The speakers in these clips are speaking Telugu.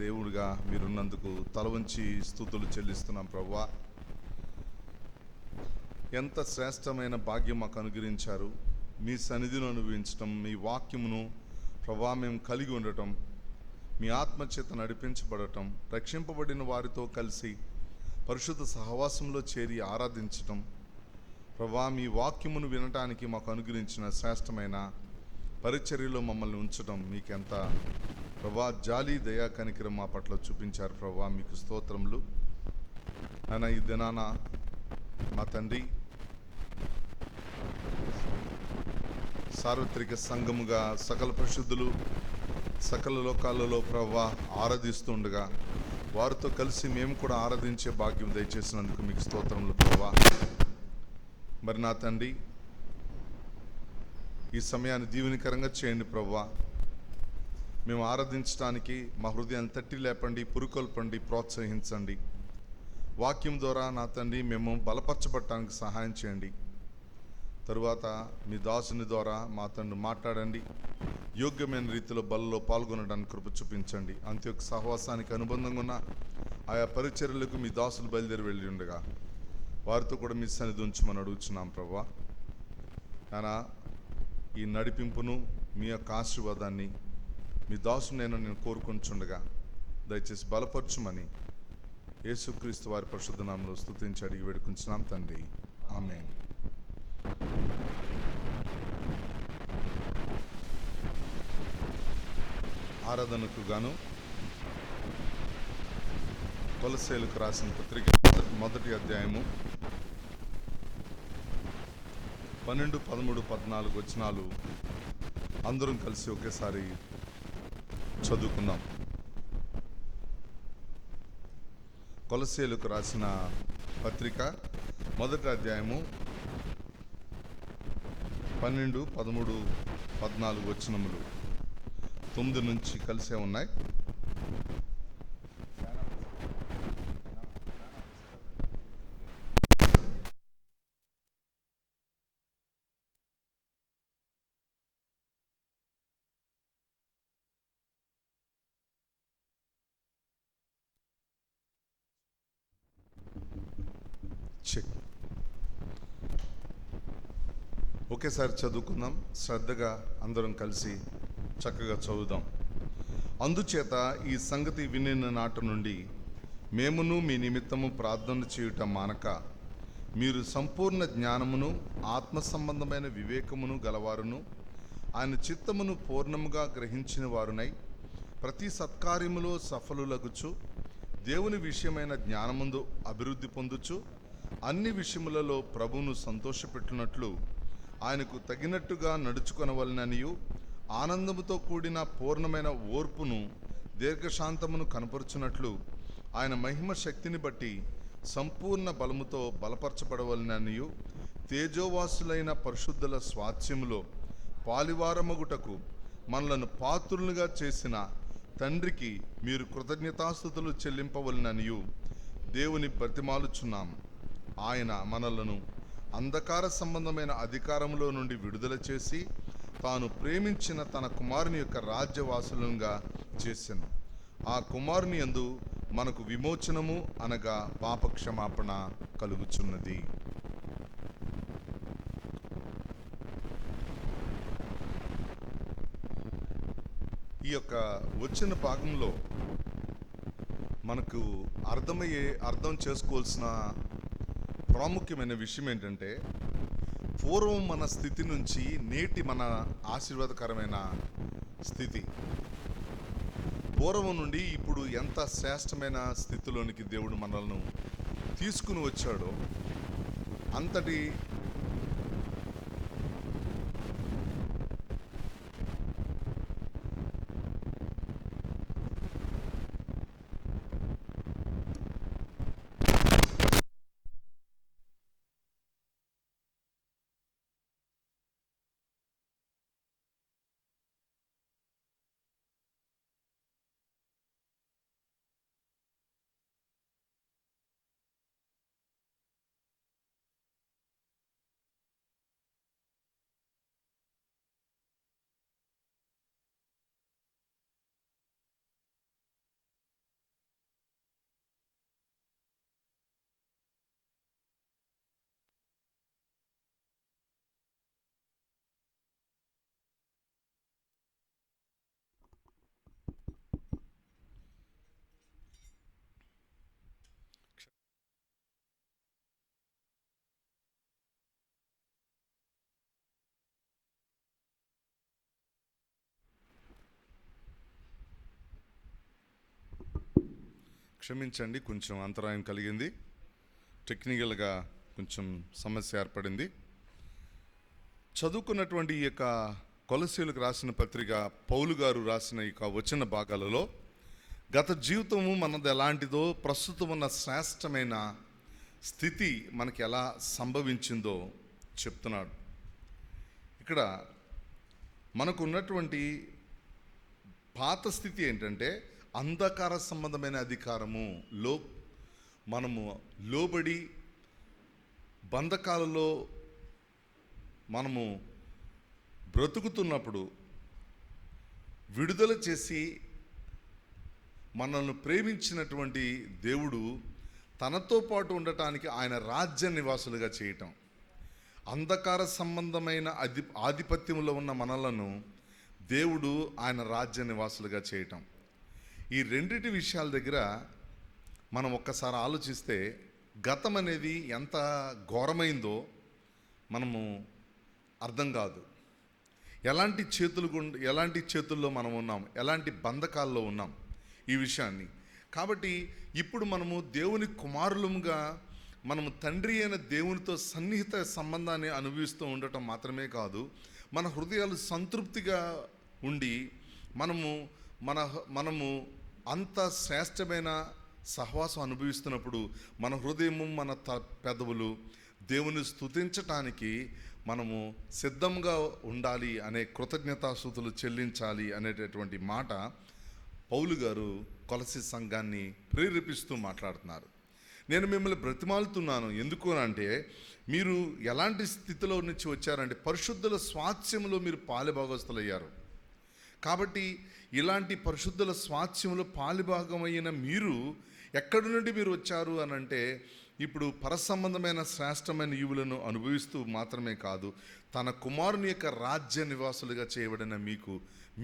దేవుడిగా మీరున్నందుకు తల వంచి స్తుతులు చెల్లిస్తున్నాం ప్రభువా. ఎంత శ్రేష్టమైన భాగ్యం మాకు అనుగ్రహించారు. మీ సన్నిధిని అనుభవించటం, మీ వాక్యమును ప్రభువా మేము కలిగి ఉండటం, మీ ఆత్మచేత నడిపించబడటం, రక్షింపబడిన వారితో కలిసి పరిశుద్ధ సహవాసంలో చేరి ఆరాధించటం, ప్రభువా మీ వాక్యమును వినటానికి మాకు అనుగ్రహించిన శ్రేష్టమైన పరిచర్యలో మమ్మల్ని ఉంచడం మీకెంత ప్రభువా జాలి దయా కనికరం మా పట్ల చూపించారు ప్రభువా. మీకు స్తోత్రములు. ఆయన ఈ దినాన మా తండ్రి సార్వత్రిక సంఘముగా సకల పరిశుద్ధులు సకల లోకాలలో ప్రభువా ఆరాధిస్తుండగా వారితో కలిసి మేము కూడా ఆరాధించే భాగ్యం దయచేసినందుకు మీకు స్తోత్రములు ప్రభువా. మరి నా తండ్రి ఈ సమయాన్ని దీవెనకరంగా చేయండి ప్రభువా. మేము ఆరాధించడానికి మా హృదయాన్ని తట్టి లేపండి, పురుకొల్పండి, ప్రోత్సహించండి. వాక్యం ద్వారా నా తండ్రి మేము బలపరచబడటానికి సహాయం చేయండి. తరువాత మీ దాసుని ద్వారా మా తండ్రి మాట్లాడండి. యోగ్యమైన రీతిలో బలలో పాల్గొనడానికి కృప చూపించండి. అంత్యొక సహవాసానికి అనుబంధంగా ఉన్న ఆయా పరిచర్యలకు మీ దాసులు బయలుదేరి వెళ్ళి ఉండగా వారితో కూడా మీ సన్నిధి ఉంచమని అడుగుచున్నాం ప్రభువా. నానా ఈ నడిపింపును మీ యొక్క ఆశీర్వాదాన్ని మీ దాసునైనా నేను కోరుకుంటుండగా దయచేసి బలపరచుమని యేసుక్రీస్తు వారి పరిశుద్ధ నామములో స్తుతించి అడిగి వేడుకుంటున్నాం తండ్రి, ఆమేన్. ఆరాధనకు గాను కొలస్సీయులకు రాసిన పత్రిక మొదటి అధ్యాయము 12, 13, 14 వచనాలు అందరం కలిసి ఒకేసారి చదువుకుందాం. కొలస్సీయులకు రాసిన పత్రిక మొదటి అధ్యాయము 12, 13, 14 వచనములు 9 నుంచి కలిసే ఉన్నాయి. ఒకేసారి చదువుకుందాం. శ్రద్ధగా అందరం కలిసి చక్కగా చదువుదాం. అందుచేత ఈ సంగతి వినిన నాటి నుండి మేమును మీ నిమిత్తము ప్రార్థన చేయుట మానక మీరు సంపూర్ణ జ్ఞానమును ఆత్మ సంబంధమైన వివేకమును గలవారును ఆయన చిత్తమును పూర్ణముగా గ్రహించిన వారునై ప్రతి సత్కార్యములో సఫలులగుచు దేవుని విషయమైన జ్ఞానముందు అభివృద్ధి పొందుచు అన్ని విషయములలో ప్రభువును సంతోషపెట్టునట్లు ఆయనకు తగినట్టుగా నడుచుకొనవలననియు ఆనందముతో కూడిన పూర్ణమైన ఓర్పును దీర్ఘశాంతమును కనపరుచున్నట్లు ఆయన మహిమ శక్తిని బట్టి సంపూర్ణ బలముతో బలపరచబడవలననియు తేజోవాసులైన పరిశుద్ధుల స్వాస్థ్యములో పాలివారమగుటకు మనలను పాత్రులుగా చేసిన తండ్రికి మీరు కృతజ్ఞతాస్తుతులు చెల్లింపవలననియు దేవుని బ్రతిమాలుచున్నాం. ఆయన మనలను అంధకార సంబంధమైన అధికారంలో నుండి విడుదల చేసి తాను ప్రేమించిన తన కుమారుని యొక్క రాజ్యవాసులంగా చేసెను. ఆ కుమారుని యందు మనకు విమోచనము అనగా పాపక్షమాపణ కలుగుచున్నది. ఈ యొక్క వచ్చిన భాగంలో మనకు అర్థం చేసుకోవాల్సిన ప్రాముఖ్యమైన విషయం ఏంటంటే, పూర్వం మన స్థితి నుంచి నేటి మన ఆశీర్వాదకరమైన స్థితి, పూర్వం నుండి ఇప్పుడు ఎంత శ్రేష్టమైన స్థితిలోనికి దేవుడు మనల్ని తీసుకుని వచ్చాడో అంతటి క్షమించండి, కొంచెం అంతరాయం కలిగింది. టెక్నికల్గా కొంచెం సమస్య ఏర్పడింది. చదువుకున్నటువంటి ఈ యొక్క కొలసీలకు రాసిన పత్రిక పౌలు గారు రాసిన ఈ వచన భాగాలలో గత జీవితము మనది ఎలాంటిదో, ప్రస్తుతం ఉన్న శ్రేష్టమైన స్థితి మనకి ఎలా సంభవించిందో చెప్తున్నాడు. ఇక్కడ మనకు ఉన్నటువంటి పాత స్థితి ఏంటంటే అంధకార సంబంధమైన అధికారము మనము లోబడి బంధకాలలో మనము బ్రతుకుతున్నప్పుడు విడుదల చేసి మనల్ని ప్రేమించినటువంటి దేవుడు తనతో పాటు ఉండటానికి ఆయన రాజ్య నివాసులుగా చేయటం, అంధకార సంబంధమైన ఆధిపత్యంలో ఉన్న మనలను దేవుడు ఆయన రాజ్య నివాసులుగా చేయటం. ఈ రెండిటి విషయాల దగ్గర మనం ఒక్కసారి ఆలోచిస్తే గతం అనేది ఎంత ఘోరమైందో మనము అర్థం కాదు. ఎలాంటి చేతుల్లో మనం ఉన్నాం, ఎలాంటి బంధకాల్లో ఉన్నాం ఈ విషయాన్ని. కాబట్టి ఇప్పుడు మనము దేవుని కుమారులుగా మనము తండ్రి అయిన దేవునితో సన్నిహిత సంబంధాన్ని అనుభవిస్తూ ఉండటం మాత్రమే కాదు, మన హృదయాలు సంతృప్తిగా ఉండి మనము అంత శ్రేష్టమైన సహవాసం అనుభవిస్తున్నప్పుడు మన హృదయము, మన పెదవులు దేవుని స్తుతించటానికి మనము సిద్ధంగా ఉండాలి అనే కృతజ్ఞతాస్తుతులు చెల్లించాలి అనేటటువంటి మాట పౌలు గారు కొలసీ సంఘాన్ని ప్రేరేపిస్తూ మాట్లాడుతున్నారు. నేను మిమ్మల్ని బ్రతిమాలుతున్నాను, ఎందుకు అంటే మీరు ఎలాంటి స్థితిలో నుంచి వచ్చారంటే పరిశుద్ధుల స్వాస్థ్యంలో మీరు పాలుభాగస్తులయ్యారు. కాబట్టి ఇలాంటి పరిశుద్ధుల స్వాస్థ్యంలో పాలుభాగమైన మీరు ఎక్కడి నుండి మీరు వచ్చారు అని అంటే ఇప్పుడు పరసంబంధమైన శ్రేష్టమైన ఈవులను అనుభవిస్తూ మాత్రమే కాదు, తన కుమారుని యొక్క రాజ్య నివాసులుగా చేయబడిన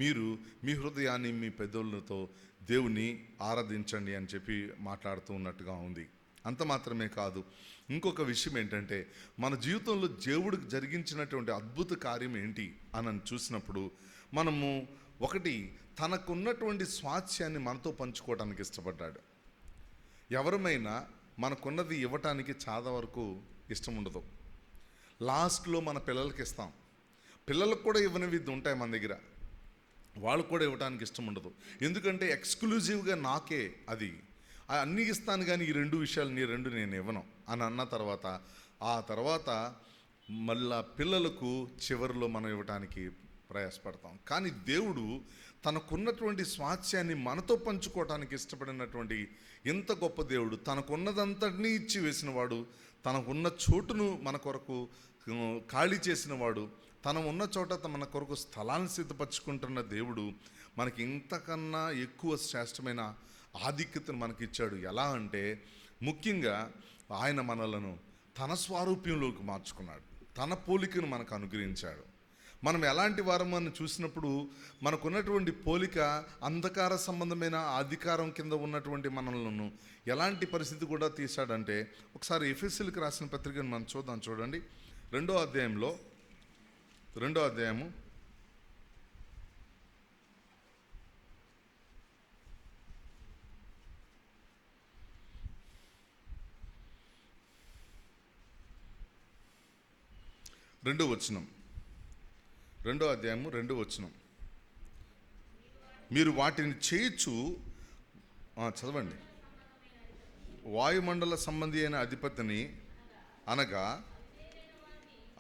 మీరు మీ హృదయాన్ని మీ పెదవులతో దేవుని ఆరాధించండి అని చెప్పి మాట్లాడుతూ ఉన్నట్టుగా ఉంది. అంత మాత్రమే కాదు, ఇంకొక విషయం ఏంటంటే మన జీవితంలో దేవుడు జరిగించినటువంటి అద్భుత కార్యం ఏంటి అని చూసినప్పుడు మనము ఒకటి, తనకున్నటువంటి స్వాస్థ్యాన్ని మనతో పంచుకోవడానికి ఇష్టపడ్డాడు. ఎవరమైనా మనకున్నది ఇవ్వటానికి చాలా వరకు ఇష్టం ఉండదు. లాస్ట్లో మన పిల్లలకి ఇస్తాం. పిల్లలకు కూడా ఇవ్వనివి ఉంటాయి మన దగ్గర, వాళ్ళకు కూడా ఇవ్వడానికి ఇష్టం ఉండదు. ఎందుకంటే ఎక్స్క్లూజివ్గా నాకే అది అన్నీ ఇస్తాను, కానీ ఈ రెండు విషయాలు నేను ఇవ్వను అని అన్న తర్వాత మళ్ళా పిల్లలకు చివరిలో మనం ఇవ్వటానికి ప్రయాసపడతాం. కానీ దేవుడు తనకున్నటువంటి స్వాస్థ్యాన్ని మనతో పంచుకోవటానికి ఇష్టపడినటువంటి ఎంత గొప్ప దేవుడు, తనకున్నదంతటినీ ఇచ్చి వేసినవాడు, తనకున్న చోటును మన కొరకు ఖాళీ చేసినవాడు, తన ఉన్న చోట మన కొరకు స్థలాన్ని సిద్ధపరచుకుంటున్న దేవుడు మనకి ఇంతకన్నా ఎక్కువ శ్రేష్టమైన ఆధిక్యతను మనకిచ్చాడు. ఎలా అంటే ముఖ్యంగా ఆయన మనలను తన స్వారూప్యంలోకి మార్చుకున్నాడు, తన పోలికను మనకు అనుగ్రహించాడు. మనం ఎలాంటి వారమని చూసినప్పుడు మనకున్నటువంటి పోలిక అంధకార సంబంధమైన అధికారం కింద ఉన్నటువంటి మనలను ఎలాంటి పరిస్థితి కూడా తీశాడంటే, ఒకసారి ఎఫెసీయులకు రాసిన పత్రికను మనం చూడండి. రెండో అధ్యాయము 2వ వచనం. 2వ అధ్యాయము 2వ వచనం. మీరు వాటిని చేయొచ్చు, చదవండి. వాయుమండల సంబంధి అయిన అధిపతిని అనగా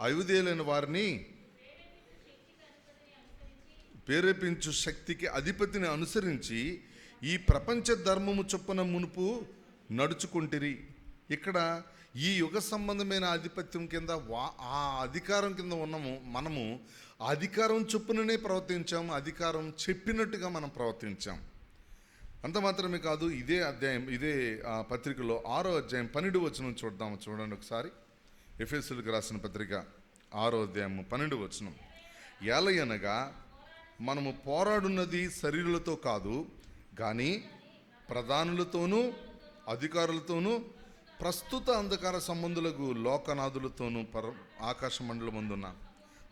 అవిధేయులైన వారిని ప్రేరేపించు శక్తికి అధిపతిని అనుసరించి ఈ ప్రపంచ ధర్మము చొప్పున మునుపు నడుచుకుంటిరి. ఇక్కడ ఈ యుగ సంబంధమైన ఆధిపత్యం కింద ఆ అధికారం కింద ఉన్నాము. మనము అధికారం చొప్పుననే ప్రవర్తించాము, అధికారం చెప్పినట్టుగా మనం ప్రవర్తించాం. అంత మాత్రమే కాదు, ఇదే పత్రికలో 6వ అధ్యాయం 12వ వచనం చూడండి ఒకసారి. ఎఫెసీయులకు రాసిన పత్రిక 6వ అధ్యాయము 12వ వచనం. ఏలయనగా మనము పోరాడున్నది శరీరులతో కాదు, కానీ ప్రధానులతోనూ అధికారులతోనూ ప్రస్తుత అంధకార సంబంధులకు లోకనాథులతోనూ ఆకాశ మండలమందున్న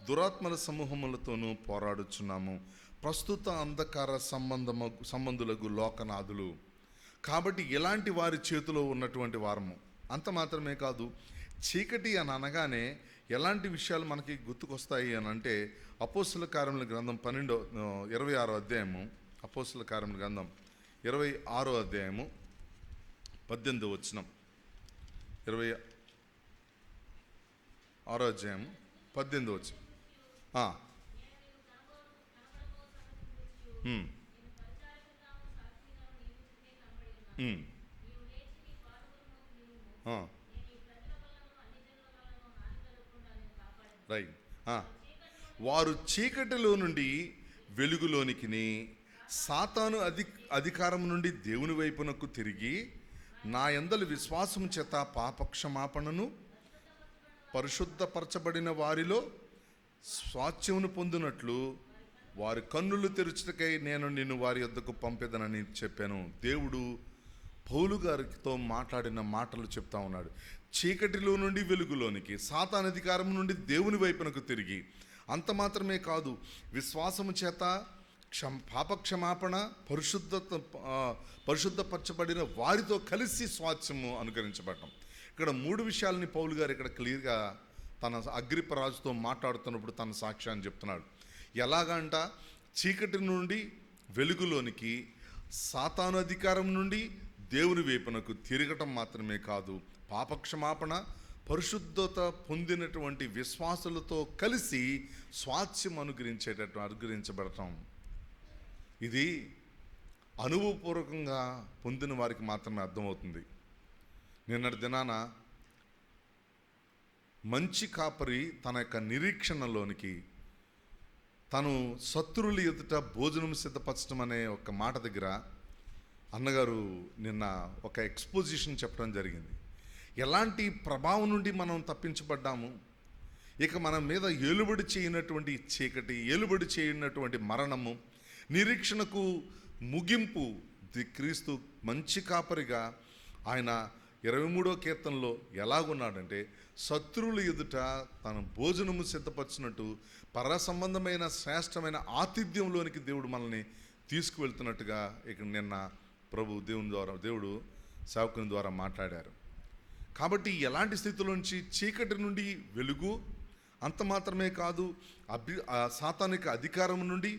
దురాత్మల సమూహములతోనూ పోరాడుచున్నాము. ప్రస్తుత అంధకార సంబంధులకు లోకనాథులు. కాబట్టి ఇలాంటి వారి చేతిలో ఉన్నటువంటి వారము. అంత మాత్రమే కాదు, చీకటి అని అనగానే ఎలాంటి విషయాలు మనకి గుర్తుకొస్తాయి అని అంటే, అపోస్తుల కార్యముల గ్రంథం 26వ అధ్యాయము, అపోస్తుల కార్యముల గ్రంథం 26వ అధ్యాయము 18వ వచనం, 26వ అధ్యాయము 18వ వచనం. రైట్. వారు చీకటిలో నుండి వెలుగులోనికి, సాతాను అధికారం నుండి దేవుని వైపునకు తిరిగి నా యందలి విశ్వాసము చేత పాపక్షమాపణను పరిశుద్ధపరచబడిన వారిలో స్వాస్థ్యమును పొందినట్లు వారి కన్నులు తెరుచుటకై నేను నిన్ను వారి యొద్దకు పంపేదనని చెప్పాను. దేవుడు పౌలు గారితో మాట్లాడిన మాటలు చెప్తా ఉన్నాడు. చీకటిలో నుండి వెలుగులోనికి, సాతాను అధికారం నుండి దేవుని వైపునకు తిరిగి, అంత మాత్రమే కాదు, విశ్వాసము చేత పాపక్షమాపణ పరిశుద్ధపరచబడిన వారితో కలిసి స్వాస్థ్యము అనుగ్రహించబడటం. ఇక్కడ 3 విషయాలని పౌలు గారు ఇక్కడ క్లియర్గా తన అగ్రిపరాజుతో మాట్లాడుతున్నప్పుడు తన సాక్ష్యాన్ని చెప్తున్నాడు. ఎలాగంట, చీకటి నుండి వెలుగులోనికి, సాతాను అధికారం నుండి దేవుని వైపునకు తిరగటం మాత్రమే కాదు, పాపక్షమాపణ పరిశుద్ధత పొందినటువంటి విశ్వాసులతో కలిసి స్వాస్థ్యం అనుగ్రహించబడటం. ఇది అనుభవపూర్వకంగా పొందిన వారికి మాత్రమే అర్థమవుతుంది. నిన్నటి దినాన మంచి కాపరి తన యొక్క నిరీక్షణలోనికి, తను శత్రువుల ఎదుట భోజనం సిద్ధపరచడం అనే ఒక మాట దగ్గర అన్నగారు నిన్న ఒక ఎక్స్పోజిషన్ చెప్పడం జరిగింది. ఎలాంటి ప్రభావం నుండి మనం తప్పించబడ్డాము, ఇక మన మీద ఏలుబడి చేయనటువంటి చీకటి, ఏలుబడి చేయనటువంటి మరణము, నిరీక్షణకు ముగింపు క్రీస్తు మంచి కాపరిగా ఆయన 23వ కీర్తనలో ఎలాగున్నాడంటే, శత్రువుల ఎదుట తన భోజనము సిద్ధపరిచినట్టు పర సంబంధమైన శ్రేష్టమైన ఆతిథ్యంలోనికి దేవుడు మనల్ని తీసుకువెళ్తున్నట్టుగా ఇక్కడ నిన్న దేవుడు సేవకుని ద్వారా మాట్లాడారు. కాబట్టి ఎలాంటి స్థితిలో నుంచి చీకటి నుండి వెలుగు, అంత మాత్రమే కాదు, సాతానిక అధికారం నుండి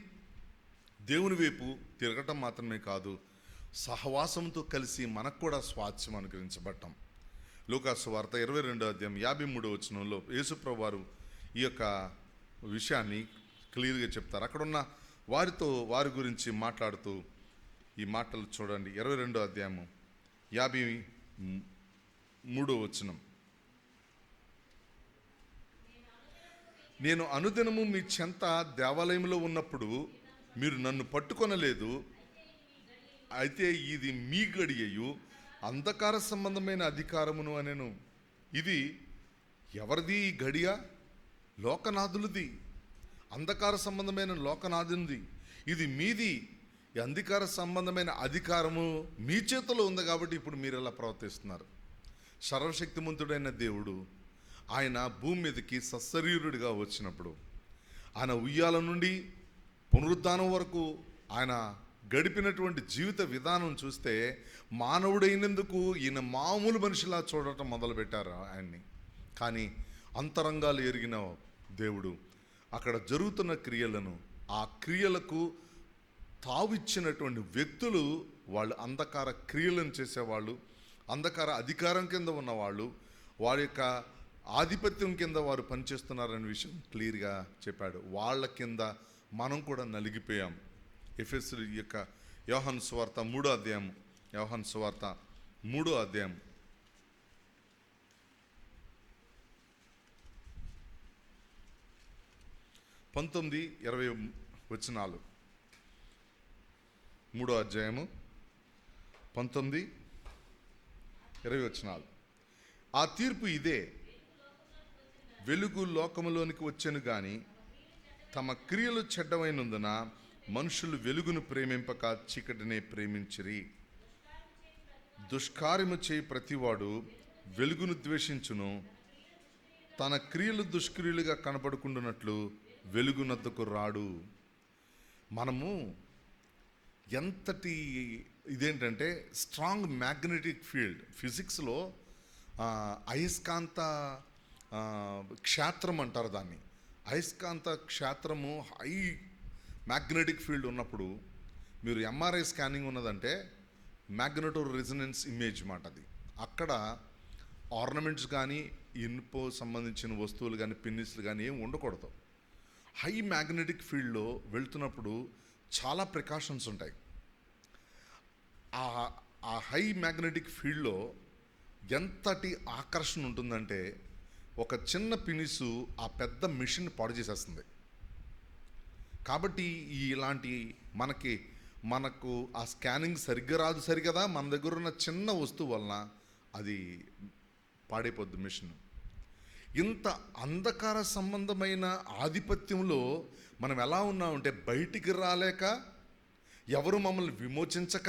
దేవుని వైపు తిరగటం మాత్రమే కాదు, సహవాసంతో కలిసి మనకు కూడా స్వాస్థ్యం అనుగ్రహించబడటం. లూకాసు వార్త 22వ అధ్యాయం 53వ వచనంలో యేసుప్రభువు వారు ఈ యొక్క విషయాన్ని క్లియర్గా చెప్తారు. అక్కడున్న వారి గురించి మాట్లాడుతూ ఈ మాటలు చూడండి. 22వ అధ్యాయము 53వ వచనం. నేను అనుదినము మీ చెంత దేవాలయంలో ఉన్నప్పుడు మీరు నన్ను పట్టుకొనలేదు, అయితే ఇది మీ గడియయు అంధకార సంబంధమైన అధికారమును అనెను. ఇది ఎవరిది ఈ గడియ? లోకనాథులది. అంధకార సంబంధమైన లోకనాథునిది. ఇది మీది. ఈ అంధకార సంబంధమైన అధికారము మీ చేతిలో ఉంది కాబట్టి ఇప్పుడు మీరు ఎలా ప్రవర్తిస్తున్నారు. సర్వశక్తిమంతుడైన దేవుడు ఆయన భూమి మీదకి సశరీరుడిగా వచ్చినప్పుడు, ఆయన ఉయ్యాల నుండి పునరుద్ధానం వరకు ఆయన గడిపినటువంటి జీవిత విధానం చూస్తే మానవుడైనందుకు ఈయన మామూలు మనిషిలా చూడటం మొదలుపెట్టారు ఆయన్ని. కానీ అంతరంగాలు ఎరిగిన దేవుడు అక్కడ జరుగుతున్న క్రియలను, ఆ క్రియలకు తావిచ్చినటువంటి వ్యక్తులు, వాళ్ళు అంధకార క్రియలను చేసేవాళ్ళు, అంధకార అధికారం కింద ఉన్నవాళ్ళు, వారి యొక్క ఆధిపత్యం కింద వారు పనిచేస్తున్నారనే విషయం క్లియర్గా చెప్పాడు. వాళ్ళ కింద మనం కూడా నలిగిపోయాం. ఎఫెసీయుల యొక్క యోహాను సువార్త 3వ అధ్యాయం, యోహాను సువార్త 3వ అధ్యాయం 19-20 వచనాలు. 3వ అధ్యాయము 19-20 వచనాలు. ఆ తీర్పు ఇదే, వెలుగు లోకములోనికి వచ్చెను గాని తమ క్రియలు చెడ్డమైనందున మనుషులు వెలుగును ప్రేమింపక చీకటినే ప్రేమించిరి. దుష్కార్యము చేయి ప్రతివాడు వెలుగును ద్వేషించును, తన క్రియలు దుష్క్రియలుగా కనపడుకుంటున్నట్లు వెలుగునద్దకు రాడు. మనము ఎంతటి ఇదేంటంటే స్ట్రాంగ్ మ్యాగ్నెటిక్ ఫీల్డ్. ఫిజిక్స్లో అయస్కాంత క్షేత్రం అంటారు దాన్ని. అయస్కాంత క్షేత్రము హై మ్యాగ్నెటిక్ ఫీల్డ్ ఉన్నప్పుడు, మీరు ఎంఆర్ఐ స్కానింగ్ ఉన్నదంటే మ్యాగ్నెటో రెజొనెన్స్ ఇమేజ్ మాట అది. అక్కడ ఆర్నమెంట్స్ కానీ ఇనుపో సంబంధించిన వస్తువులు కానీ పిన్నిస్లు కానీ ఏం ఉండకూడదు. హై మ్యాగ్నెటిక్ ఫీల్డ్లో వెళ్తున్నప్పుడు చాలా ప్రికాషన్స్ ఉంటాయి. ఆ హై మ్యాగ్నెటిక్ ఫీల్డ్లో ఎంతటి ఆకర్షణ ఉంటుందంటే ఒక చిన్న పినిసు ఆ పెద్ద మిషన్ పాడు చేసేస్తుంది. కాబట్టి ఇలాంటి మనకు ఆ స్కానింగ్ సరిగ్గా రాదు సరిగదా, మన దగ్గర ఉన్న చిన్న వస్తువు వలన అది పాడైపోద్ది మిషన్. ఇంత అంధకార సంబంధమైన ఆధిపత్యంలో మనం ఎలా ఉన్నామంటే బయటికి రాలేక, ఎవరు మమ్మల్ని విమోచించక,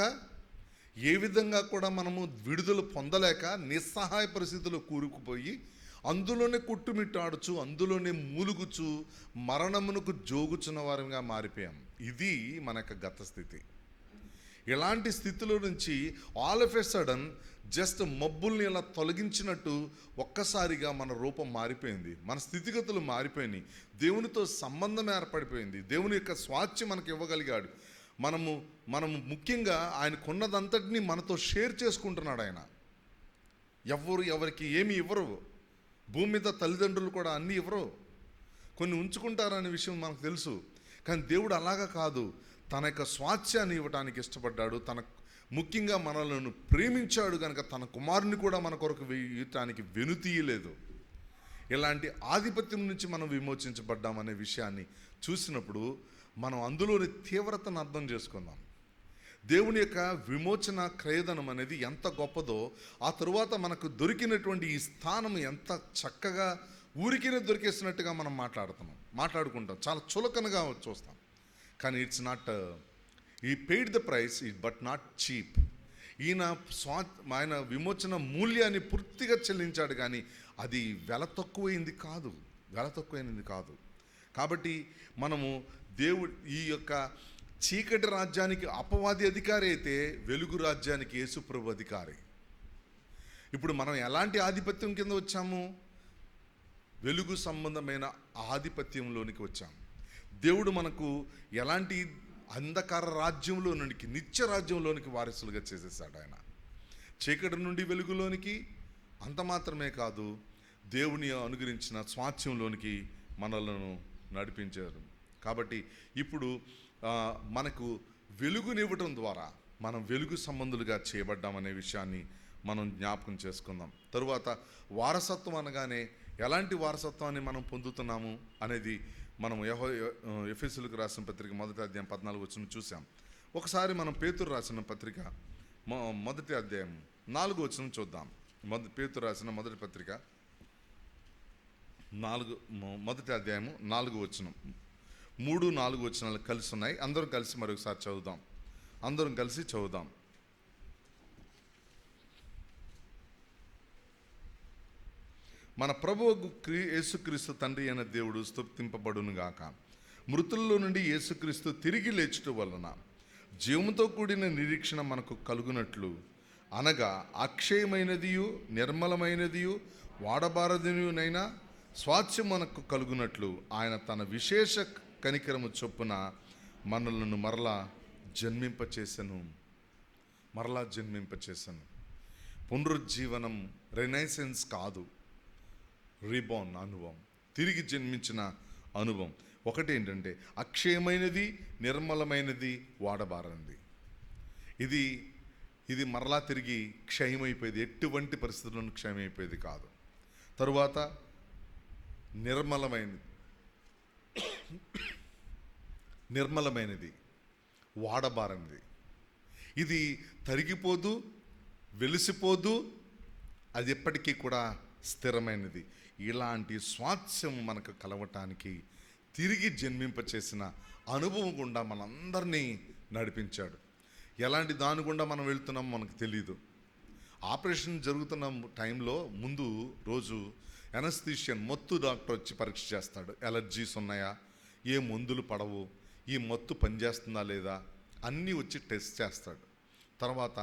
ఏ విధంగా కూడా మనము విడుదల పొందలేక నిస్సహాయ పరిస్థితుల్లో కూరుకుపోయి అందులోనే కొట్టుమిట్టాడుచు, అందులోనే మూలుగుచు, మరణమునకు జోగుచున్న వారిగా మారిపోయాం. ఇది మన యొక్క గత స్థితి. ఇలాంటి స్థితిలో నుంచి all of a sudden just మబ్బుల్ని ఇలా తొలగించినట్టు ఒక్కసారిగా మన రూపం మారిపోయింది, మన స్థితిగతులు మారిపోయినాయి, దేవునితో సంబంధం ఏర్పడిపోయింది, దేవుని యొక్క స్వాస్థ్యం మనకు ఇవ్వగలిగాడు. మనము ముఖ్యంగా ఆయనకున్నదంతటినీ మనతో షేర్ చేసుకుంటున్నాడు ఆయన. ఎవరికి ఏమి ఇవ్వరు. భూమి మీద తల్లిదండ్రులు కూడా అన్నీ ఇవ్వరు, కొన్ని ఉంచుకుంటారనే విషయం మనకు తెలుసు. కానీ దేవుడు అలాగా కాదు, తన యొక్క స్వాస్థ్యాన్ని ఇవ్వడానికి ఇష్టపడ్డాడు. ముఖ్యంగా మనలను ప్రేమించాడు కనుక తన కుమారుని కూడా మన కొరకు ఇవ్వటానికి వెనుతీయలేదు. ఇలాంటి ఆధిపత్యం నుంచి మనం విమోచించబడ్డామనే విషయాన్ని చూసినప్పుడు మనం అందులోని తీవ్రతను అర్థం చేసుకుందాం. దేవుని యొక్క విమోచన క్రయధనం అనేది ఎంత గొప్పదో, ఆ తరువాత మనకు దొరికినటువంటి ఈ స్థానం ఎంత చక్కగా ఊరికినే దొరికేసినట్టుగా మనం మాట్లాడుకుంటాం, చాలా చులకనగా చూస్తాం. కానీ ఇట్స్ నాట్, ఈ paid the price but not cheap. ఆయన విమోచన మూల్యాన్ని పూర్తిగా చెల్లించాడు, కానీ అది వెల తక్కువైంది కాదు. కాబట్టి మనము ఈ యొక్క చీకటి రాజ్యానికి అపవాది అధికారి అయితే, వెలుగు రాజ్యానికి యేసుప్రభు అధికారి. ఇప్పుడు మనం ఎలాంటి ఆధిపత్యం కింద వచ్చాము? వెలుగు సంబంధమైన ఆధిపత్యంలోనికి వచ్చాము. దేవుడు మనకు ఎలాంటి అంధకార రాజ్యంలో నుండి నిత్య రాజ్యంలోనికి వారసులుగా చేసేసాడు ఆయన. చీకటి నుండి వెలుగులోనికి, అంత మాత్రమే కాదు, దేవుని అనుగ్రహించిన స్వాస్థ్యంలోనికి మనలను నడిపించారు. కాబట్టి ఇప్పుడు మనకు వెలుగునివ్వటం ద్వారా మనం వెలుగు సంబంధులుగా చేయబడ్డామనే విషయాన్ని మనం జ్ఞాపకం చేసుకుందాం. తరువాత వారసత్వం అనగానే ఎలాంటి వారసత్వాన్ని మనం పొందుతున్నాము అనేది మనం ఎఫెసీయులకు రాసిన పత్రిక 1వ అధ్యాయం 14వ వచనం చూసాం. ఒకసారి మనం పేతురు రాసిన పత్రిక 1వ అధ్యాయం 4వ వచనం చూద్దాం. పేతురు రాసిన మొదటి పత్రిక 1వ అధ్యాయము 4వ వచనం, 3-4 వచనాలు కలిసి ఉన్నాయి. అందరం కలిసి మరొకసారి చదువుదాం. మన ప్రభువు యేసుక్రీస్తు తండ్రి అయిన దేవుడు స్తుతింపబడునుగాక. మృతుల్లో నుండి యేసుక్రీస్తు తిరిగి లేచుట వలన జీవముతో కూడిన నిరీక్షణ మనకు కలుగునట్లు, అనగా అక్షయమైనదియు నిర్మలమైనదియు వాడబారదియునైనా స్వాస్థ్యం మనకు కలుగునట్లు ఆయన తన విశేష కనికరము చొప్పున మనలను మరలా జన్మింపచేసెను. పునరుజ్జీవనం రెనైసెన్స్ కాదు, రీబార్న్ అనుభవం, తిరిగి జన్మించిన అనుభవం. ఒకటి ఏంటంటే అక్షయమైనది, నిర్మలమైనది, వాడబారనిది. ఇది మరలా తిరిగి క్షయమైపోయేది, ఎటువంటి పరిస్థితులను క్షయమైపోయేది కాదు. తరువాత నిర్మలమైనది, వాడబారనిది. ఇది తరిగిపోదు, వెలిసిపోదు, అది ఎప్పటికీ కూడా స్థిరమైనది. ఇలాంటి స్వాస్థ్యం మనకు కలవటానికి తిరిగి జన్మింపచేసిన అనుభవం గుండా మనందరినీ నడిపించాడు. ఎలాంటి దాని గుండా మనం వెళ్తున్నామో మనకు తెలీదు. ఆపరేషన్ జరుగుతున్న టైంలో ముందు రోజు ఎనస్థీషియన్ మత్తు డాక్టర్ వచ్చి పరీక్ష చేస్తాడు. ఎలర్జీస్ ఉన్నాయా, ఏ మందులు పడవు, ఈ మత్తు పనిచేస్తుందా లేదా, అన్నీ వచ్చి టెస్ట్ చేస్తాడు. తర్వాత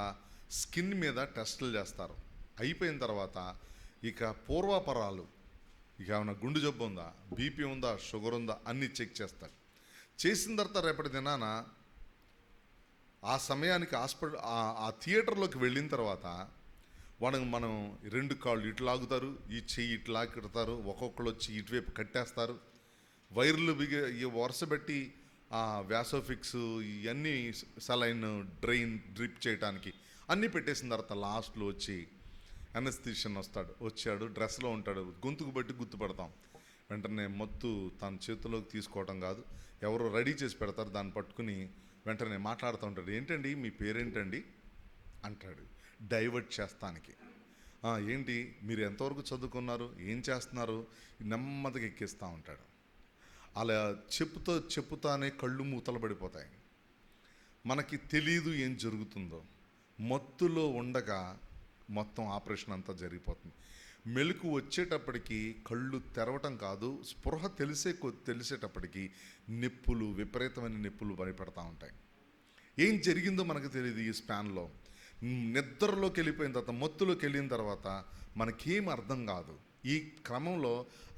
స్కిన్ మీద టెస్టులు చేస్తారు. అయిపోయిన తర్వాత ఇక పూర్వాపరాలు, ఇక ఏమైనా గుండె జబ్బు ఉందా, బీపీ ఉందా, షుగర్ ఉందా అన్నీ చెక్ చేస్తాడు. చేసిన తర్వాత రేపటి దినాన ఆ సమయానికి ఆ థియేటర్లోకి వెళ్ళిన తర్వాత మనం 2 కాళ్ళు ఇటు లాగుతారు, ఈ చెయ్యి ఇటు లాగుతారు, ఒక్కొక్కరు వచ్చి ఇటువైపు కట్టేస్తారు, వైర్లు ఈ వరుస పెట్టి వ్యాసోఫిక్స్ ఇవన్నీ సలైన్ డ్రిప్ చేయడానికి అన్నీ పెట్టేసిన తర్వాత లాస్ట్లో వచ్చి అనస్థిషియన్ వచ్చాడు, డ్రెస్లో ఉంటాడు, గొంతుకు బట్టి గుర్తుపడతాం. వెంటనే మత్తు తన చేతిలోకి తీసుకోవటం కాదు, ఎవరో రెడీ చేసి పెడతారు, దాన్ని పట్టుకుని వెంటనే మాట్లాడుతూ ఉంటాడు. ఏంటండి మీ పేరేంటండి అంటాడు, డైవర్ట్ చేస్తానికి. ఏంటి మీరు ఎంతవరకు చదువుకున్నారు, ఏం చేస్తున్నారు, నెమ్మదిగా ఎక్కిస్తూ ఉంటాడు. అలా చెప్పుతానే కళ్ళు మూతలు పడిపోతాయి. మనకి తెలీదు ఏం జరుగుతుందో. మత్తులో ఉండగా మొత్తం ఆపరేషన్ అంతా జరిగిపోతుంది. మెలకు వచ్చేటప్పటికి కళ్ళు తెరవటం కాదు, స్పృహ తెలిసేటప్పటికి నొప్పులు, విపరీతమైన నొప్పులు భయపడతా ఉంటాయి. ఏం జరిగిందో మనకు తెలియదు. ఈ స్పాన్లో నిద్రలోకి వెళ్ళిపోయిన తర్వాత, మత్తులోకి వెళ్ళిన తర్వాత మనకేం అర్థం కాదు. ఈ క్రమంలో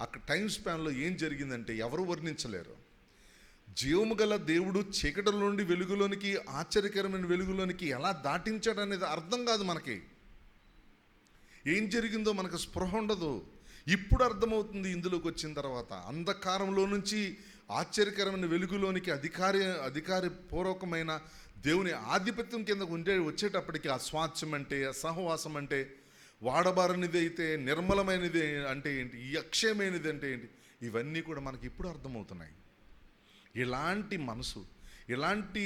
అక్కడ టైం స్పాన్లో ఏం జరిగిందంటే ఎవరు వర్ణించలేరు. జీవము గల దేవుడు చీకటిలో నుండి వెలుగులోనికి, ఆశ్చర్యకరమైన వెలుగులోనికి ఎలా దాటించాడు అనేది అర్థం కాదు మనకి. ఏం జరిగిందో మనకు స్పృహ ఉండదు. ఇప్పుడు అర్థమవుతుంది ఇందులోకి వచ్చిన తర్వాత. అంధకారంలో నుంచి ఆశ్చర్యకరమైన వెలుగులోనికి అధికారి పూర్వకమైన దేవుని ఆధిపత్యం కింద వచ్చేటప్పటికి ఆ స్వాస్థ్యం అంటే, సహవాసం అంటే, వాడబారనిది అయితే నిర్మలమైనది అంటే ఏంటి, ఈ అక్షయమైనది అంటే ఏంటి, ఇవన్నీ కూడా మనకి ఇప్పుడు అర్థమవుతున్నాయి. ఇలాంటి మనసు, ఇలాంటి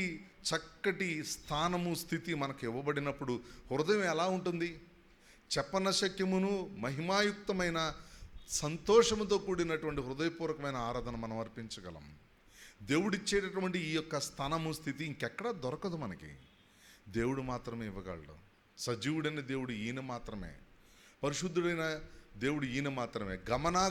చక్కటి స్థానము, స్థితి మనకు ఇవ్వబడినప్పుడు హృదయం ఎలా ఉంటుంది? చెప్పనశక్యమును మహిమాయుక్తమైన సంతోషముతో కూడినటువంటి హృదయపూర్వకమైన ఆరాధన మనం అర్పించగలం. దేవుడిచ్చేటటువంటి ఈ యొక్క స్థానము, స్థితి ఇంకెక్కడా దొరకదు మనకి. దేవుడు మాత్రమే ఇవ్వగలడు. సజీవుడైన దేవుడు ఈయన మాత్రమే, పరిశుద్ధుడైన దేవుడు ఈయన మాత్రమే.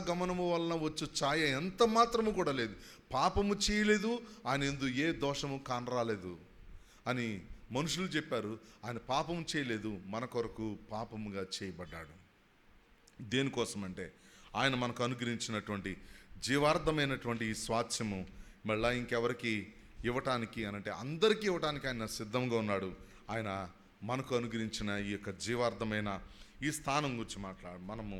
గమనము వలన వచ్చు ఛాయ ఎంత మాత్రము కూడా లేదు. పాపము చేయలేదు, ఆయన యందు ఏ దోషము కానరాలేదు అని మనుషులు చెప్పారు. ఆయన పాపము చేయలేదు, మన కొరకు పాపముగా చేయబడ్డాడు. దేనికోసం అంటే ఆయన మనకు అనుగ్రహించినటువంటి జీవార్థమైనటువంటి ఈ స్వాస్థ్యము మళ్ళీ ఇంకెవరికి ఇవ్వటానికి అనంటే అందరికీ ఇవ్వటానికి ఆయన సిద్ధంగా ఉన్నాడు. ఆయన మనకు అనుగ్రహించిన ఈ యొక్క జీవార్థమైన ఈ స్థానం గురించి మనము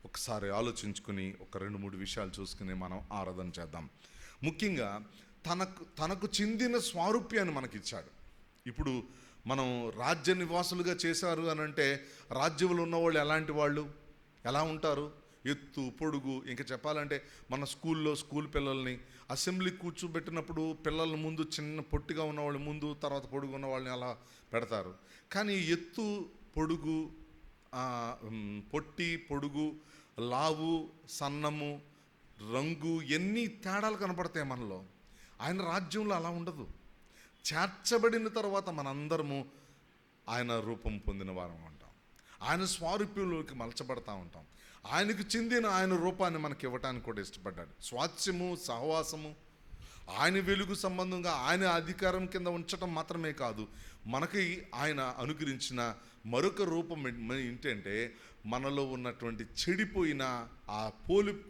ఒకసారి ఆలోచించుకుని ఒక 2-3 విషయాలు చూసుకుని మనం ఆరాధన చేద్దాం. ముఖ్యంగా తనకు చెందిన స్వారూప్యాన్ని మనకిచ్చాడు. ఇప్పుడు మనం రాజ్య నివాసులుగా చేశారు అని అంటే, రాజ్యంలో ఉన్నవాళ్ళు ఎలాంటి వాళ్ళు, ఎలా ఉంటారు, ఎత్తు, పొడుగు. ఇంకా చెప్పాలంటే మన స్కూల్ పిల్లల్ని అసెంబ్లీ కూర్చోబెట్టినప్పుడు పిల్లల ముందు చిన్న పొట్టిగా ఉన్నవాళ్ళు ముందు, తర్వాత పొడుగు ఉన్న వాళ్ళని అలా పెడతారు. కానీ ఎత్తు, పొడుగు, పొట్టి, పొడుగు, లావు, సన్నము, రంగు, ఎన్ని తేడాలు కనపడతాయి మనలో. ఆయన రాజ్యంలో అలా ఉండదు. చేర్చబడిన తర్వాత మనందరము ఆయన రూపం పొందిన వారం ఉంటాం. ఆయన స్వారూప్యంలోకి మలచబడతా ఉంటాం. ఆయనకు చెందిన ఆయన రూపాన్ని మనకి ఇవ్వటానికి కూడా ఇష్టపడ్డాడు. స్వాస్థ్యము, సహవాసము, ఆయన వెలుగు సంబంధంగా ఆయన అధికారం కింద ఉంచటం మాత్రమే కాదు, మనకి ఆయన అనుగ్రహించిన మరొక రూపం ఏంటంటే, మనలో ఉన్నటువంటి చెడిపోయిన ఆ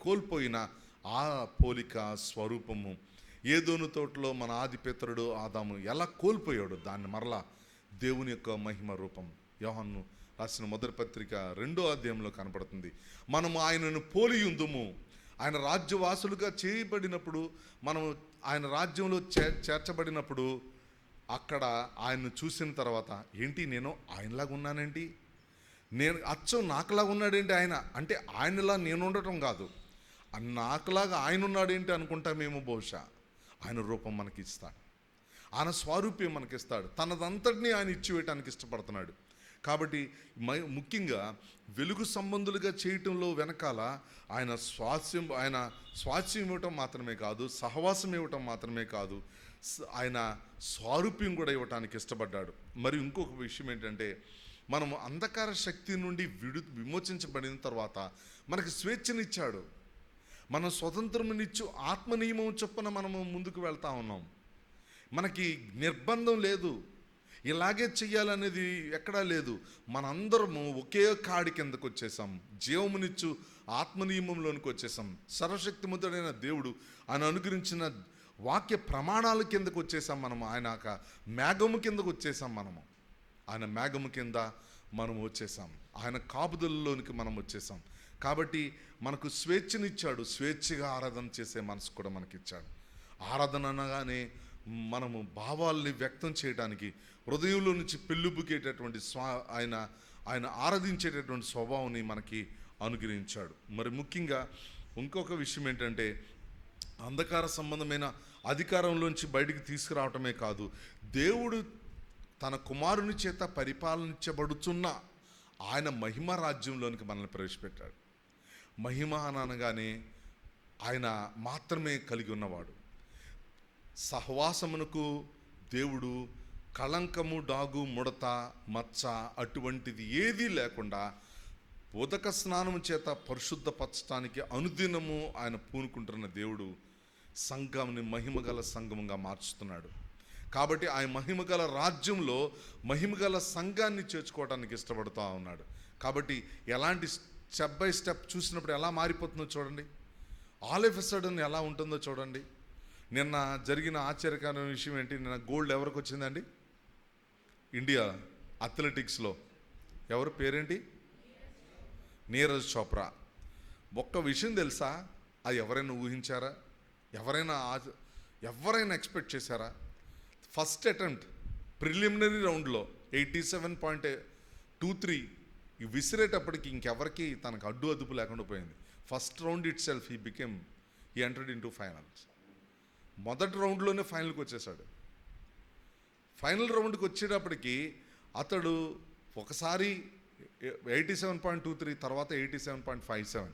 కోల్పోయిన ఆ పోలిక స్వరూపము. ఏదోను తోటలో మన ఆదిపితరుడు ఆదాము ఎలా కోల్పోయాడు, దాన్ని మరలా దేవుని యొక్క మహిమ రూపం యోహాను రాసిన మొదటి పత్రిక 2వ అధ్యాయంలో కనపడుతుంది. మనము ఆయనను పోలి ఉందుము. ఆయన రాజ్యవాసులుగా చేయబడినప్పుడు, మనం ఆయన రాజ్యంలో చేర్చబడినప్పుడు, అక్కడ ఆయన్ను చూసిన తర్వాత ఏంటి, నేను ఆయనలాగా ఉన్నానేంటి, నేను అచ్చం నాకులాగా ఉన్నాడేంటి ఆయన అంటే, ఆయనలా నేను ఉండటం కాదు, నాకులాగా ఆయన ఉన్నాడేంటి అనుకుంటామేమో. బహుశా ఆయన రూపం మనకి ఇస్తాడు, ఆయన స్వారూప్యం మనకిస్తాడు, తనదంతటినీ ఆయన ఇచ్చివేయటానికి ఇష్టపడుతున్నాడు. కాబట్టి ముఖ్యంగా వెలుగు సంబంధులుగా చేయటంలో వెనకాల ఆయన స్వాస్థ్యం ఇవ్వటం మాత్రమే కాదు, సహవాసం ఇవ్వటం మాత్రమే కాదు, ఆయన స్వారూప్యం కూడా ఇవ్వటానికి ఇష్టపడ్డాడు. మరి ఇంకొక విషయం ఏంటంటే, మనము అంధకార శక్తి నుండి విమోచించబడిన తర్వాత మనకి స్వేచ్ఛనిచ్చాడు. మనం స్వతంత్రమునిచ్చు ఆత్మ నియమం చొప్పున మనము ముందుకు వెళ్తా ఉన్నాం. మనకి నిర్బంధం లేదు, ఇలాగే చెయ్యాలనేది ఎక్కడా లేదు. మనందరము ఒకే కాడి కిందకు వచ్చేసాం, జీవమునిచ్చు ఆత్మనియమంలోనికి వచ్చేసాం. సర్వశక్తిమంతుడైన దేవుడు ఆయన అనుగ్రహించిన వాక్య ప్రమాణాల కిందకు వచ్చేసాం మనము. ఆయన మేఘము కిందకు వచ్చేసాం మనము. ఆయన మేఘము కింద మనం వచ్చేసాం, ఆయన కాపుదలలోనికి మనం వచ్చేసాం. కాబట్టి మనకు స్వేచ్ఛనిచ్చాడు, స్వేచ్ఛగా ఆరాధన చేసే మనసు కూడా మనకిచ్చాడు. ఆరాధన అనగానే మనము భావాల్ని వ్యక్తం చేయడానికి హృదయంలో నుంచి పెళ్ళుబుకేటటువంటి ఆయన ఆరాధించేటటువంటి స్వభావాన్ని మనకి అనుగ్రహించాడు. మరి ముఖ్యంగా ఇంకొక విషయం ఏంటంటే, అంధకార సంబంధమైన అధికారంలోంచి బయటికి తీసుకురావటమే కాదు, దేవుడు తన కుమారుని చేత పరిపాలించబడుచున్న ఆయన మహిమ రాజ్యంలోనికి మనల్ని ప్రవేశపెట్టాడు. మహిమ అనగానే ఆయన మాత్రమే కలిగి ఉన్నవాడు. సహవాసమునకు దేవుడు కళంకము, డాగు, ముడత, మచ్చ అటువంటిది ఏదీ లేకుండా ఉదక స్నానము చేత పరిశుద్ధపరచడానికి అనుదినము ఆయన పూనుకుంటున్న దేవుడు సంఘంని మహిమగల సంఘముగా మార్చుతున్నాడు. కాబట్టి ఆయన మహిమగల రాజ్యంలో మహిమగల సంఘాన్ని చేర్చుకోవడానికి ఇష్టపడుతూ ఉన్నాడు. కాబట్టి ఎలాంటి స్టెప్ బై స్టెప్ చూసినప్పుడు ఎలా మారిపోతుందో చూడండి, ఆల్ ఆఫ్ ఎ సడన్ ఎలా ఉంటుందో చూడండి. నిన్న జరిగిన ఆశ్చర్యకరమైన విషయం ఏంటి? నిన్న గోల్డ్ ఎవరికి వచ్చిందండి? ఇండియా అథ్లెటిక్స్లో ఎవరు పేరేంటి? నీరజ్ చోప్రా. ఒక్క విషయం తెలుసా? అది ఎవరైనా ఊహించారా? ఎవరైనా ఎక్స్పెక్ట్ చేశారా? ఫస్ట్ అటెంప్ట్ ప్రిలిమినరీ రౌండ్లో 87.23 విసిరేటప్పటికి ఇంకెవరికి తనకు అదుపు లేకుండా పోయింది. First round it self he entered in to finals. మొదటి రౌండ్లోనే ఫైనల్కి వచ్చేసాడు. ఫైనల్ రౌండ్కి వచ్చేటప్పటికి అతడు ఒకసారి 87.23, తర్వాత 87.57,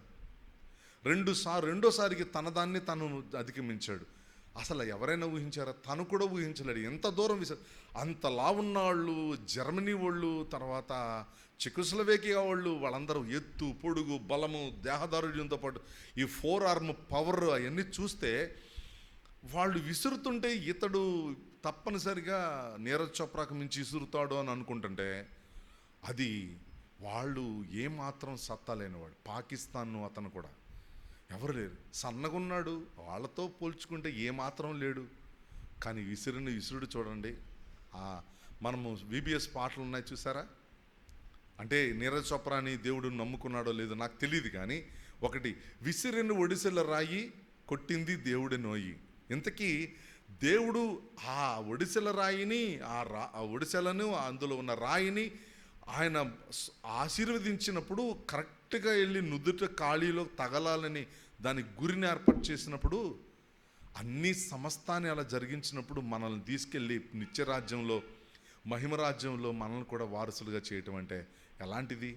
రెండోసారికి తన దాన్ని తను అధిగమించాడు. అసలు ఎవరైనా ఊహించారా? తను కూడా ఊహించలేడు. ఎంత దూరం అంతలా ఉన్న వాళ్ళు, జర్మనీ వాళ్ళు, తర్వాత చెకోస్లోవేకియా వాళ్ళు, వాళ్ళందరూ ఎత్తు, పొడుగు, బలము, దేహదారుఢ్యంతో పాటు ఈ 4 ఆర్మ్ పవర్ అవన్నీ చూస్తే వాళ్ళు విసురుతుంటే ఇతడు తప్పనిసరిగా నీరజ్ చోప్రాకు మించి విసురుతాడు అని అనుకుంటుంటే అది వాళ్ళు ఏమాత్రం సత్తా లేనివాడు. పాకిస్తాన్ అతను కూడా ఎవరు లేరు, సన్నగున్నాడు, వాళ్ళతో పోల్చుకుంటే ఏమాత్రం లేడు. కానీ విసురుడు చూడండి. మనము VBS పాటలు ఉన్నాయి చూసారా? అంటే నీరజ్ చోప్రాని దేవుడు నమ్ముకున్నాడో లేదో నాకు తెలియదు, కానీ ఒకటి, విసిరిన ఒడిసెల రాయి కొట్టింది దేవుడి నోయి. ఇంతకీ దేవుడు ఆ ఒడిసెల రాయిని, ఆ ఒడిసెలను, అందులో ఉన్న రాయిని ఆయన ఆశీర్వదించినప్పుడు కరెక్ట్గా వెళ్ళి నుదుట ఖాళీలో తగలాలని దానికి గురిని ఏర్పాటు చేసినప్పుడు, అన్ని సమస్తాన్ని అలా జరిగించినప్పుడు మనల్ని తీసుకెళ్ళి నిత్యరాజ్యంలో, మహిమరాజ్యంలో మనల్ని కూడా వారసులుగా చేయటం అంటే ఎలాంటిది?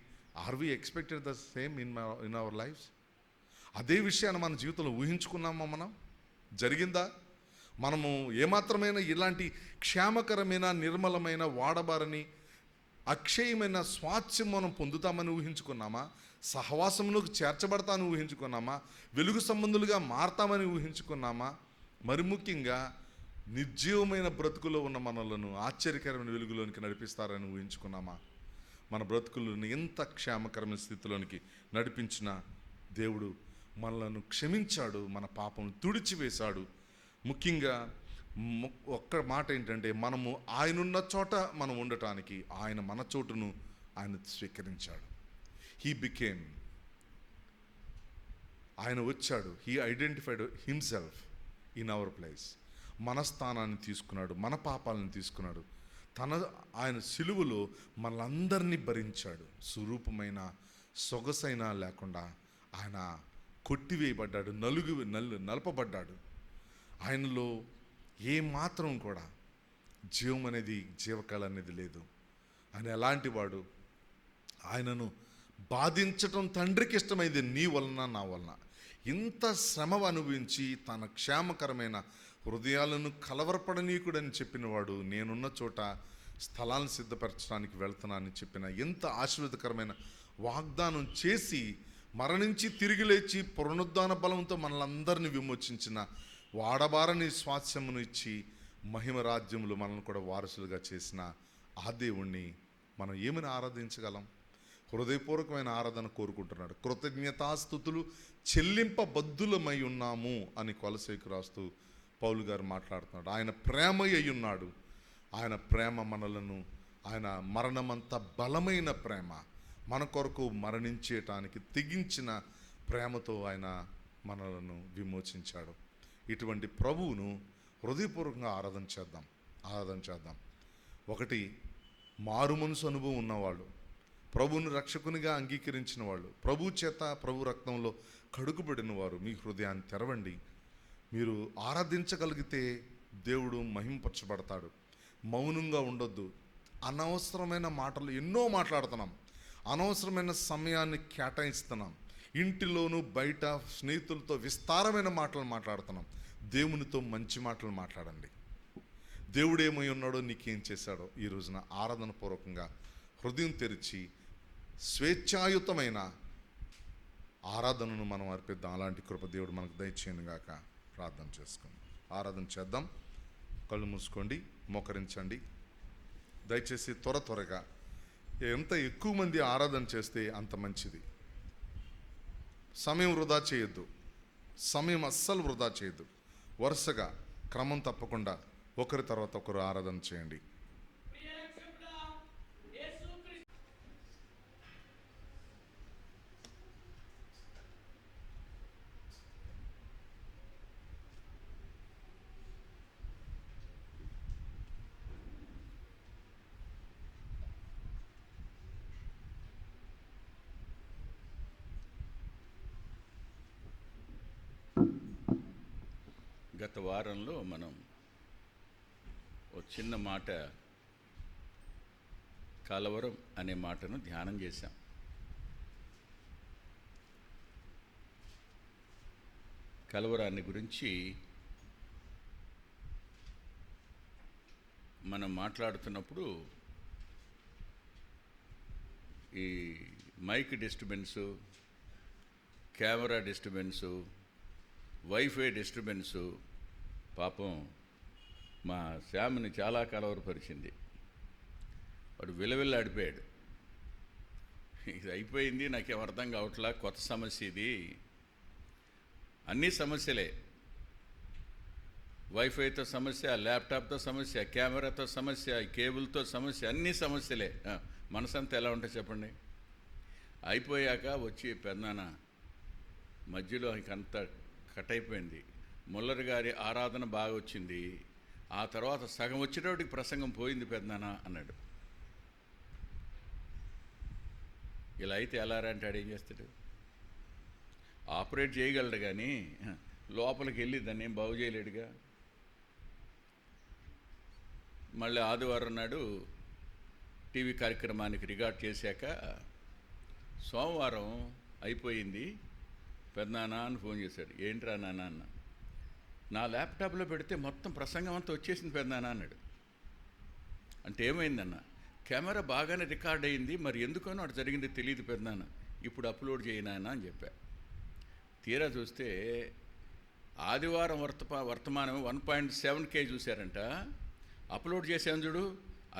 Are we expected the same in our lives? అదే విషయాన్ని మన జీవితంలో ఊహించుకున్నామా? మనం జరిగిందా? మనము ఏమాత్రమైన ఇలాంటి క్షేమకరమైన, నిర్మలమైన, వాడబారని, అక్షయమైన స్వాస్థ్యం మనం పొందుతామని ఊహించుకున్నామా? సహవాసములకు చేర్చబడతామని ఊహించుకున్నామా? వెలుగు సంబంధులుగా మారతామని ఊహించుకున్నామా? మరి ముఖ్యంగా నిర్జీవమైన బ్రతుకులో ఉన్న మనలను ఆశ్చర్యకరమైన వెలుగులోనికి నడిపిస్తారని ఊహించుకున్నామా? మన బ్రతుకులను ఎంత క్షేమకరమైన స్థితిలోనికి నడిపించిన దేవుడు మనలను క్షమించాడు, మన పాపం తుడిచివేశాడు. ముఖ్యంగా ఒక్క మాట ఏంటంటే, మనము ఆయనున్న చోట మనం ఉండటానికి ఆయన మన చోటును ఆయన స్వీకరించాడు. ఆయన వచ్చాడు, he identified himself in our place. మన స్థానాన్ని తీసుకున్నాడు, మన పాపాలను తీసుకున్నాడు. ఆయన సిలువలో మనలందరినీ భరించాడు. స్వరూపమైన సొగసైన లేకుండా ఆయన కొట్టివేయబడ్డాడు, నలపబడ్డాడు. ఆయనలో ఏమాత్రం కూడా జీవం అనేది, జీవకళ అనేది లేదు. ఆయన ఎలాంటి వాడు? ఆయనను బాధించటం తండ్రికి ఇష్టమైంది, నీ వలన నా వలన. ఇంత శ్రమ అనుభవించి తన క్షేమకరమైన హృదయాలను కలవరపడనీయుడని చెప్పినవాడు, నేనున్న చోట స్థలాలను సిద్ధపరచడానికి వెళ్తున్నానని చెప్పిన ఎంత ఆశీర్వాదకరమైన వాగ్దానం చేసి మరణించి తిరిగి లేచి పునరుద్ధాన బలంతో మనలందరినీ విమోచించిన, వాడబారని స్వాస్థ్యమును ఇచ్చి మహిమ రాజ్యములు మనల్ని కూడా వారసులుగా చేసిన ఆ దేవుణ్ణి మనం ఏమని ఆరాధించగలం? హృదయపూర్వకమైన ఆరాధన కోరుకుంటున్నాడు. కృతజ్ఞతాస్థుతులు చెల్లింపబద్ధులమై ఉన్నాము అని కొలసైకు రాస్తూ పౌలు గారు మాట్లాడుతున్నాడు. ఆయన ప్రేమ అయి ఉన్నాడు. ఆయన ప్రేమ మనలను, ఆయన మరణమంత బలమైన ప్రేమ, మన కొరకు మరణించేటానికి తెగించిన ప్రేమతో ఆయన మనలను విమోచించాడు. ఇటువంటి ప్రభువును హృదయపూర్వకంగా ఆరాధన చేద్దాం. ఒకటి, మారు మనసు అనుభవం ఉన్నవాళ్ళు, ప్రభువుని రక్షకునిగా అంగీకరించిన వాళ్ళు, ప్రభు చేత ప్రభు రక్తంలో కడుగుబడిన వారు మీ హృదయాన్ని తెరవండి. మీరు ఆరాధించగలిగితే దేవుడు మహింపరచబడతాడు. మౌనంగా ఉండొద్దు. అనవసరమైన మాటలు ఎన్నో మాట్లాడుతున్నాం, అనవసరమైన సమయాన్ని కేటాయిస్తున్నాం. ఇంటిలోనూ బయట స్నేహితులతో విస్తారమైన మాటలు మాట్లాడుతున్నాం. దేవునితో మంచి మాటలు మాట్లాడండి. దేవుడు ఏమై ఉన్నాడో, నీకేం చేశాడో ఈ రోజున ఆరాధన పూర్వకంగా హృదయం తెరిచి స్వేచ్ఛాయుతమైన ఆరాధనను మనం అర్పిద్దాం. అలాంటి కృప దేవుడు మనకు దయచేయను గాక. ప్రార్థన చేసుకుందాం, ఆరాధన చేద్దాం. కళ్ళు మూసుకోండి, మోకరించండి. దయచేసి త్వరగా, ఎంత ఎక్కువ మంది ఆరాధన చేస్తే అంత మంచిది. సమయం వృధా చేయొద్దు, సమయం అస్సలు వృధా చేయొద్దు. వరుసగా క్రమం తప్పకుండా ఒకరి తర్వాత ఒకరు ఆరాధన చేయండి. గత వారంలో మనం ఒక చిన్న మాట, కలవరం అనే మాటను ధ్యానం చేశాం. కలవరాన్ని గురించి మనం మాట్లాడుతున్నప్పుడు ఈ mike disturbance, camera disturbance, wifi disturbance పాపం మా శ్యామ్ని చాలా కలవరపరిచింది. వాడు విలవిల్లాడిపోయాడు. ఇది అయిపోయింది, నాకేం అర్థం కావట్లా, కొత్త సమస్య ఇది. అన్నీ సమస్యలే, వైఫైతో సమస్య, ల్యాప్టాప్తో సమస్య, కెమెరాతో సమస్య, కేబుల్తో సమస్య, అన్నీ సమస్యలే. మనసంతా ఎలా ఉంటుంది చెప్పండి. అయిపోయాక వచ్చి పెద్దనాన్న మధ్యలో ఇంకంతా కట్ అయిపోయింది. ముల్లర్ గారి ఆరాధన బాగా వచ్చింది, ఆ తర్వాత సగం వచ్చేటప్పటికి ప్రసంగం పోయింది పెద్దనాన్న అన్నాడు. ఇలా అయితే ఎలా అంటాడు, ఏం చేస్తాడు? ఆపరేట్ చేయగలడు కానీ లోపలికి వెళ్ళి దాన్ని ఏం బాగు చేయలేడుగా. మళ్ళీ ఆదివారం నాడు టీవీ కార్యక్రమానికి రికార్డ్ చేశాక సోమవారం అయిపోయింది, పెద్దనాన్న అని ఫోన్ చేశాడు. ఏంట్రా నాన్న అన్న. నా ల్యాప్టాప్లో పెడితే మొత్తం ప్రసంగం అంతా వచ్చేసింది పెద్దనాన్న అన్నాడు. అంటే ఏమైందన్న? కెమెరా బాగానే రికార్డ్ అయింది, మరి ఎందుకనో అటు జరిగింది తెలియదు పెద్దనాన్న, ఇప్పుడు అప్లోడ్ చేయనా అని చెప్పా. తీరా చూస్తే ఆదివారం వర్తమానం 1.7K చూశారంట. అప్లోడ్ చేసాను చూడు,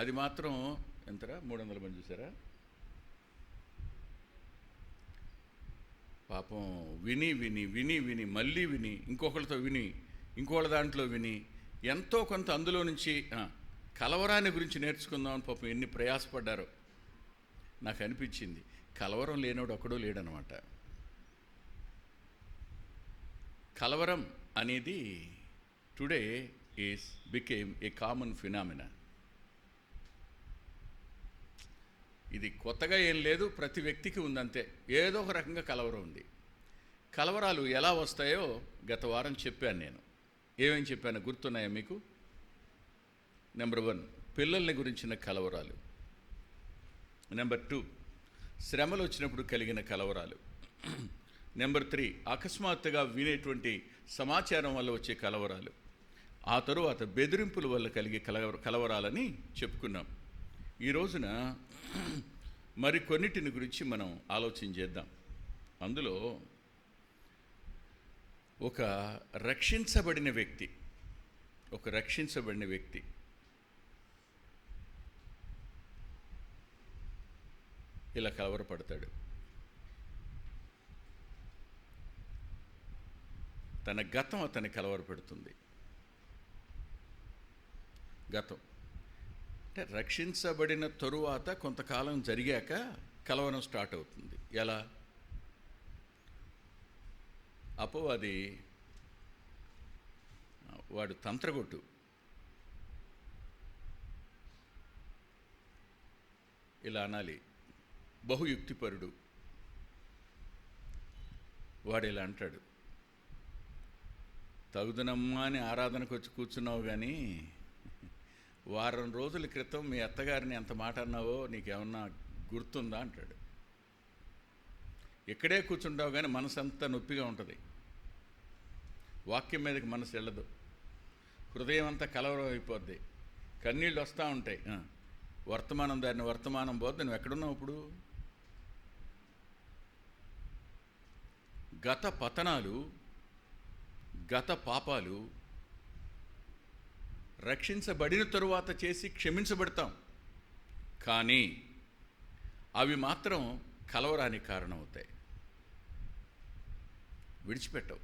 అది మాత్రం ఎంతరా 300 మంది చూసారా. పాపం విని విని విని విని మళ్ళీ విని ఇంకొకరితో విని ఇంకోళ్ళ దాంట్లో విని ఎంతో కొంత అందులో నుంచి కలవరాన్ని గురించి నేర్చుకుందామని పాపం ఎన్ని ప్రయాసపడ్డారో. నాకు అనిపించింది, కలవరం లేనివాడు ఒక్కడూ లేడనమాట. కలవరం అనేది today is became a common phenomena. ఇది కొత్తగా ఏం లేదు, ప్రతి వ్యక్తికి ఉందంతే, ఏదో ఒక రకంగా కలవరం ఉంది. కలవరాలు ఎలా వస్తాయో గత వారం చెప్పాను నేను. ఏమేమి చెప్పాను గుర్తున్నాయా మీకు? నెంబర్ 1, పిల్లల్ని గురించిన కలవరాలు. నెంబర్ 2, శ్రమలు వచ్చినప్పుడు కలిగిన కలవరాలు. నెంబర్ 3, అకస్మాత్తుగా వినేటువంటి సమాచారం వల్ల వచ్చే కలవరాలు. ఆ తరువాత బెదిరింపుల వల్ల కలిగే కలవరాలని చెప్పుకున్నాం. ఈ రోజున మరికొన్నిటిని గురించి మనం ఆలోచన చేద్దాం. అందులో ఒక రక్షించబడిన వ్యక్తి, ఒక రక్షించబడిన వ్యక్తి ఇలా కలవరపడతాడు. తన గతం అతన్ని కలవరపెడుతుంది. గతం అంటే రక్షించబడిన తరువాత కొంతకాలం జరిగాక కలవరం స్టార్ట్ అవుతుంది. ఎలా? అపవాది వాడు తంత్రగొట్టు. ఇలా అనాలి, బహుయుక్తిపరుడు. వాడు ఇలా అంటాడు, తగుదనమ్మా అని ఆరాధనకు వచ్చి కూర్చున్నావు కానీ వారం రోజుల క్రితం మీ అత్తగారిని ఎంత మాట అన్నావో నీకేమన్నా గుర్తుందా అంటాడు. ఇక్కడే కూర్చుంటావు కానీ మనసు అంతా నొప్పిగా ఉంటుంది. వాక్యం మీదకి మనసు వెళ్ళదు. హృదయం అంతా కలవరం అయిపోద్ది. కన్నీళ్ళు వస్తూ ఉంటాయి. వర్తమానం దారిని వర్తమానం పోద్ది. నువ్వు ఎక్కడున్నావు ఇప్పుడు? గత పతనాలు, గత పాపాలు రక్షించబడిన తరువాత చేసి క్షమించబడతాం, కానీ అవి మాత్రం కలవరానికి కారణమవుతాయి. విడిచిపెట్టవు.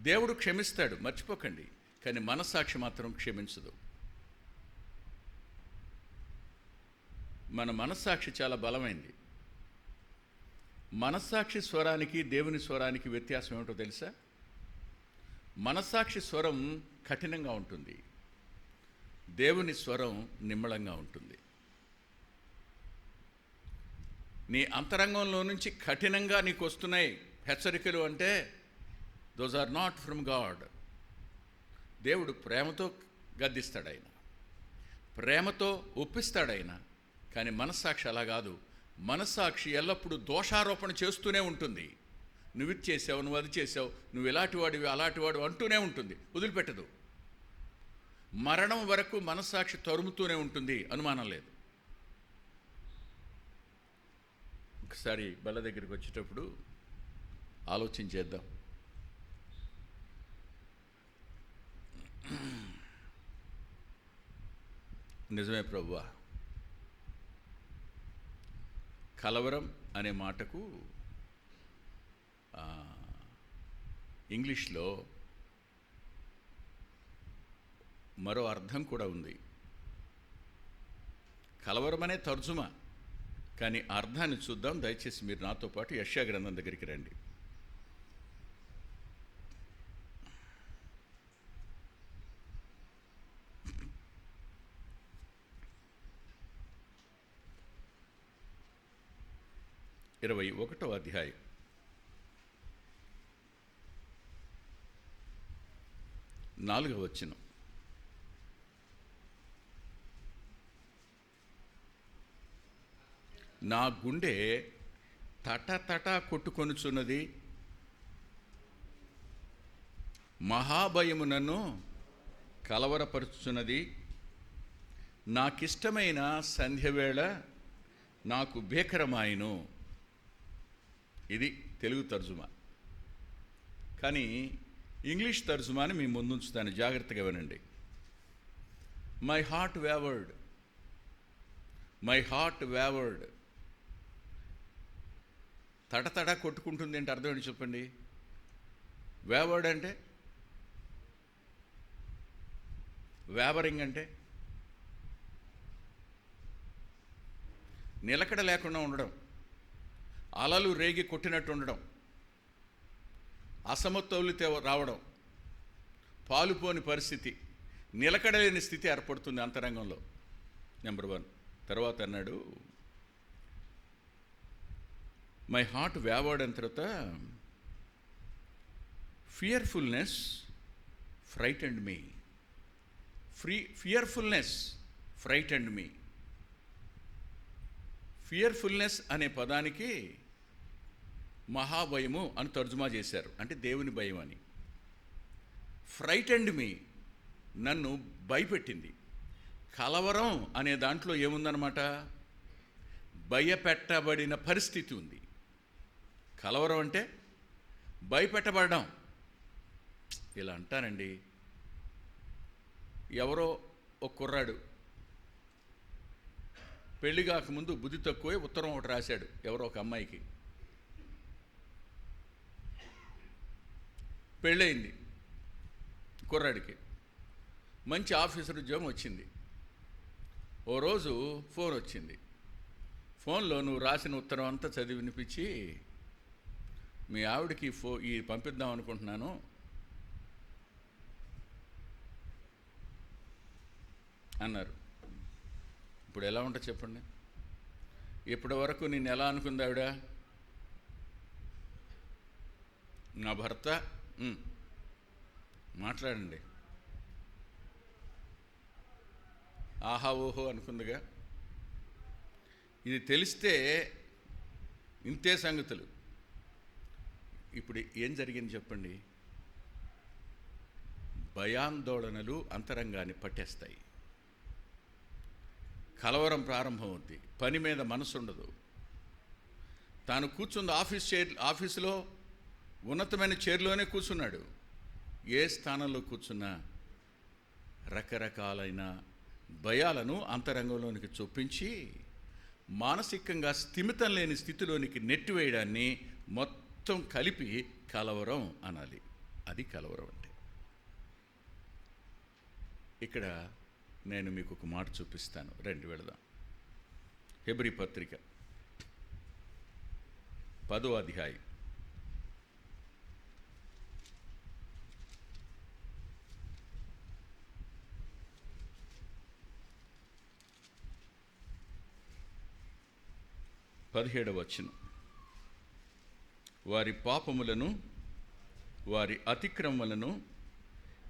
దేవుడు క్షమిస్తాడు, మర్చిపోకండి, కానీ మనస్సాక్షి మాత్రం క్షమించదు. మన మనస్సాక్షి చాలా బలమైంది. మనస్సాక్షి స్వరానికి దేవుని స్వరానికి వ్యత్యాసం ఏమిటో తెలుసా? మనస్సాక్షి స్వరం కఠినంగా ఉంటుంది, దేవుని స్వరం నిమ్మళంగా ఉంటుంది. నీ అంతరంగంలో నుంచి కఠినంగా నీకు వస్తున్నాయి హెచ్చరికలు అంటే those are not from God. దేవుడు ప్రేమతో గద్దిస్తాడు, ఆయన ప్రేమతో ఒప్పిస్తాడు ఆయన. కానీ మనస్సాక్షి అలా కాదు. మనస్సాక్షి ఎల్లప్పుడూ దోషారోపణ చేస్తూనే ఉంటుంది. నువ్వు ఇది చేసావు, నువ్వు అది చేసావు, నువ్వు ఇలాంటి వాడివి అలాంటి వాడు అంటూనే ఉంటుంది, వదిలిపెట్టదు. మరణం వరకు మనస్సాక్షి తరుముతూనే ఉంటుంది, అనుమానం లేదు. ఒకసారి బల్ల దగ్గరికి వచ్చేటప్పుడు ఆలోచించేద్దాం. నిజమే ప్రభువా, కలవరం అనే మాటకు ఇంగ్లీష్లో మరో అర్థం కూడా ఉంది. కలవరం అనే తర్జుమా, కానీ అర్థాన్ని చూద్దాం. దయచేసి మీరు నాతో పాటు యెషయా గ్రంథం దగ్గరికి రండి. ఇరవై 21వ అధ్యాయం 4వ వచనం. నా గుండె తటతట కొట్టుకొనుచున్నది, మహాభయము నన్ను కలవరపరుచున్నది, నాకిష్టమైన సంధ్యవేళ నాకు భీకరమాయను. ఇది తెలుగు తర్జుమా. కానీ ఇంగ్లీష్ తర్జుమాని మీ ముందుంచుతాను, జాగ్రత్తగా వినండి. My heart wayward, my heart wayward. తడతడ కొట్టుకుంటుంది అంటే అర్థం ఏంటి చెప్పండి? వేవర్డ్ అంటే, వేవరింగ్ అంటే నిలకడ లేకుండా ఉండడం, అలలు రేగి కొట్టినట్టు ఉండడం, అసమతౌలిత రావడం, పాలుపోని పరిస్థితి, నిలకడలేని స్థితి ఏర్పడుతుంది అంతరంగంలో. నెంబర్ 1. తర్వాత అన్నాడు మై హార్ట్ వేవర్డ్ అని తర్వాత ఫియర్ఫుల్నెస్ ఫ్రైటెండ్ మీ. ఫియర్ఫుల్నెస్ ఫ్రైటెండ్ మీ. ఫియర్ఫుల్నెస్ అనే పదానికి మహాభయము అని తర్జుమా చేశారు, అంటే దేవుని భయం అని. ఫ్రైటెండ్ మీ, నన్ను భయపెట్టింది. కలవరం అనే దాంట్లో ఏముందన్నమాట? భయపెట్టబడిన పరిస్థితి ఉంది. కలవరం అంటే భయపెట్టబడడం. ఇలా అంటారండి, ఎవరో ఒక కుర్రాడు పెళ్లి కాకముందు బుద్ధి తక్కువే ఉత్తరం ఒకటి రాశాడు ఎవరో ఒక అమ్మాయికి. పెళ్ళయింది కుర్రాడికి, మంచి ఆఫీసర్ ఉద్యోగం వచ్చింది. ఓ రోజు ఫోన్ వచ్చింది. ఫోన్లో నువ్వు రాసిన ఉత్తరం అంతా చదివి వినిపించి, మీ ఆవిడకి ఈ పంపిద్దాం అనుకుంటున్నాను, అన్నారు. ఇప్పుడు ఎలా ఉంటుంది చెప్పండి? ఇప్పటి వరకు నేను ఎలా అనుకుంది ఆవిడ? నా భర్త మాట్లాడండి, ఆహా ఓహో అనుకుందిగా. ఇది తెలిస్తే ఇంతే సంగతులు. ఇప్పుడు ఏం జరిగింది చెప్పండి? భయాందోళనలు అంతరంగాన్ని పట్టేస్తాయి. కలవరం ప్రారంభమవుద్ది. పని మీద మనసు ఉండదు. తాను కూర్చుంది ఆఫీసులో ఉన్నతమైన చైర్లోనే కూర్చున్నాడు. ఏ స్థానంలో కూర్చున్నా రకరకాలైన భయాలను అంతరంగంలోనికి చొప్పించి మానసికంగా స్థిమితం లేని స్థితిలోనికి నెట్టివేయడాన్ని మొత్తం కలిపి కలవరం అనాలి. అది కలవరం అంటే. ఇక్కడ నేను మీకు ఒక మాట చూపిస్తాను, రండి వెళదాం. హెబ్రీ పత్రిక 10వ అధ్యాయం 17వ వచనం. వారి పాపములను వారి అతిక్రమములను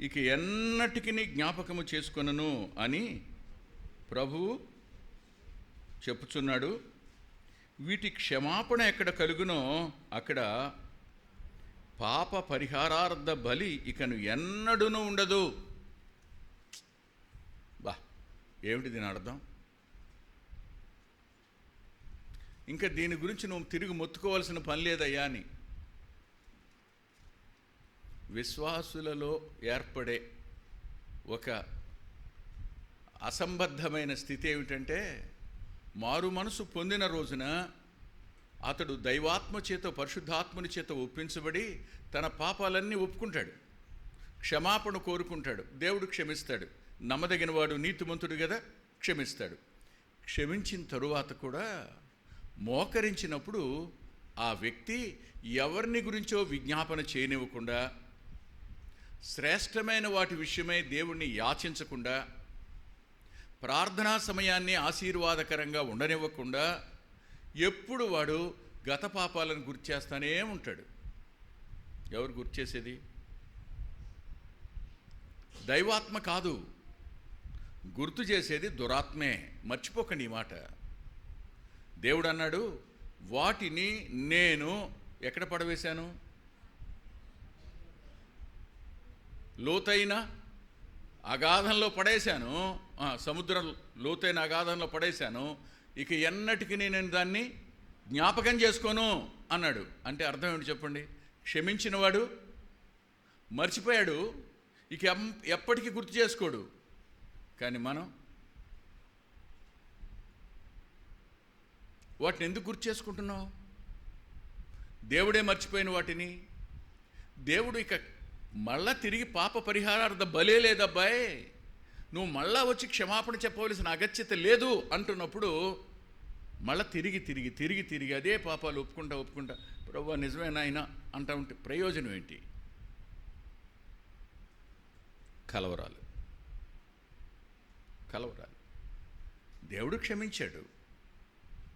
ఇక ఎన్నటికి జ్ఞాపకము చేసుకొనను అని ప్రభువు చెప్పుచున్నాడు. వీటి క్షమాపణ ఎక్కడ కలుగునో అక్కడ పాప పరిహారార్థ బలి ఇకను ఎన్నడూనూ ఉండదు. బా, ఏమిటి దీని అర్థం? ఇంకా దీని గురించి నువ్వు తిరిగి మొత్తుకోవాల్సిన పని లేదయ్యా అని. విశ్వాసులలో ఏర్పడే ఒక అసంబద్ధమైన స్థితి ఏమిటంటే, మారు మనసు పొందిన రోజున అతడు దైవాత్మ చేత పరిశుద్ధాత్మని చేత ఒప్పించబడి తన పాపాలన్నీ ఒప్పుకుంటాడు, క్షమాపణ కోరుకుంటాడు, దేవుడు క్షమిస్తాడు. నమ్మదగినవాడు నీతిమంతుడు కదా, క్షమిస్తాడు. క్షమించిన తరువాత కూడా మోకరించినప్పుడు ఆ వ్యక్తి ఎవరిని గురించో విజ్ఞాపన చేయనివ్వకుండా, శ్రేష్టమైన వాటి విషయమై దేవుణ్ణి యాచించకుండా, ప్రార్థనా సమయాన్ని ఆశీర్వాదకరంగా ఉండనివ్వకుండా ఎప్పుడు వాడు గత పాపాలను గుర్తు చేస్తానే ఉంటాడు. ఎవరు గుర్తు చేసేది? దైవాత్మ కాదు, గుర్తు చేసేది దురాత్మే. మర్చిపోకండి ఈ మాట. దేవుడు అన్నాడు, వాటిని నేను ఎక్కడ పడవేశాను? లోతైన అగాధంలో పడేశాను, సముద్రం లోతైన అగాధంలో పడేశాను. ఇక ఎన్నటికి నేను దాన్ని జ్ఞాపకం చేసుకోను అన్నాడు. అంటే అర్థం ఏమిటి చెప్పండి? క్షమించినవాడు మర్చిపోయాడు, ఇక ఎప్పటికీ గుర్తు చేసుకోడు. కానీ మనం వాటిని ఎందుకు గుర్తు చేసుకుంటున్నావు? దేవుడే మర్చిపోయిన వాటిని. దేవుడు ఇక మళ్ళా తిరిగి పాప పరిహారార్థ బలే లేదబ్బాయి, నువ్వు మళ్ళా వచ్చి క్షమాపణ చెప్పవలసిన అగత్యత లేదు అంటున్నప్పుడు మళ్ళీ తిరిగి అదే పాపాలు ఒప్పుకుంటా ప్రభువా నిజమేనా ఆయన అంటా ఉంటే ప్రయోజనం ఏంటి? కలవరాలు. దేవుడు క్షమించాడు,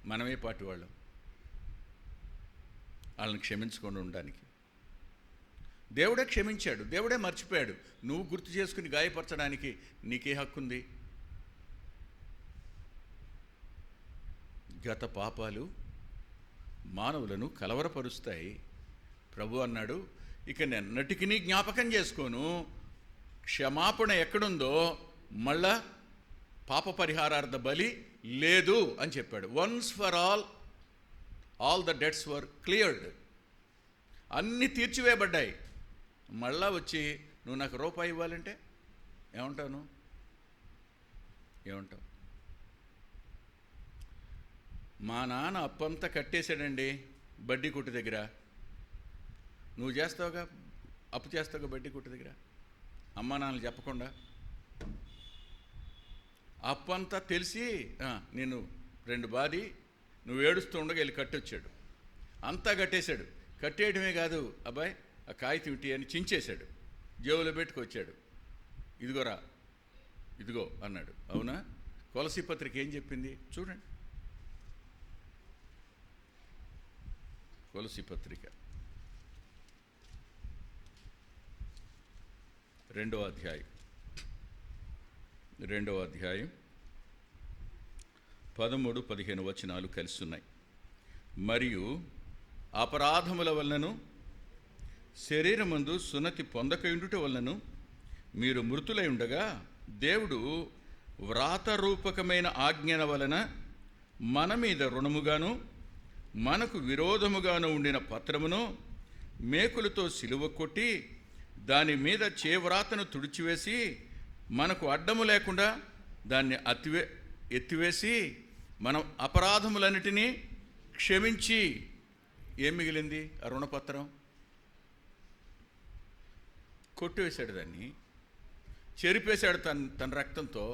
మనమే పాటి వాళ్ళం వాళ్ళని క్షమించుకొని ఉండడానికి. దేవుడే క్షమించాడు, దేవుడే మర్చిపోయాడు. నువ్వు గుర్తు చేసుకుని గాయపరచడానికి నీకే హక్కుంది? గత పాపాలు మానవులను కలవరపరుస్తాయి. ప్రభు అన్నాడు, ఇక నెన్నటికి జ్ఞాపకం చేసుకోను. క్షమాపణ ఎక్కడుందో మళ్ళా పాప పరిహారార్థ బలి లేదు అని చెప్పాడు. Once for all the debts were cleared. అన్నీ తీర్చివేయబడ్డాయి. మళ్ళా వచ్చి నువ్వు నాకు రూపాయి ఇవ్వాలంటే ఏమంటాను? ఏమంటావు? మా నాన్న అప్పంతా కట్టేశాడండి బడ్డీ కొట్టు దగ్గర. నువ్వు చేస్తావుగా, అప్పు చేస్తావుగా బడ్డీ కొట్టు దగ్గర, అమ్మా నాన్నలు చెప్పకుండా. అప్పంతా తెలిసి నేను 2 బాది నువ్వు ఏడుస్తూ ఉండగా వెళ్ళి కట్టొచ్చాడు. అంతా కట్టేశాడు. కట్టేయడమే కాదు, అబ్బాయి ఆ కాగితం ఇటీ అని చించేశాడు, జేబులో పెట్టుకొచ్చాడు. ఇదిగోరా ఇదిగో అన్నాడు. అవునా? కొలసీ పత్రిక ఏం చెప్పింది చూడండి. కొలసీ పత్రిక 2వ అధ్యాయం 13-15 వచనాలు కలిసి ఉన్నాయి. మరియు అపరాధముల వలనను శరీరమందు సున్నతి పొందకయుండుట వలనను మీరు మృతులై ఉండగా దేవుడు వ్రాతరూపకమైన ఆజ్ఞల వలన మన మీద రుణముగాను మనకు విరోధముగాను ఉండిన పత్రమును మేకులతో సిలువ కొట్టి దాని మీద చేవ్రాతను తుడిచివేసి మనకు అడ్డము లేకుండా దాన్ని ఎత్తివేసి మనం అపరాధములన్నిటినీ క్షమించి, ఏం మిగిలింది? ఆ రుణపత్రం కొట్టివేశాడు, దాన్ని చెరిపేశాడు తన రక్తంతో.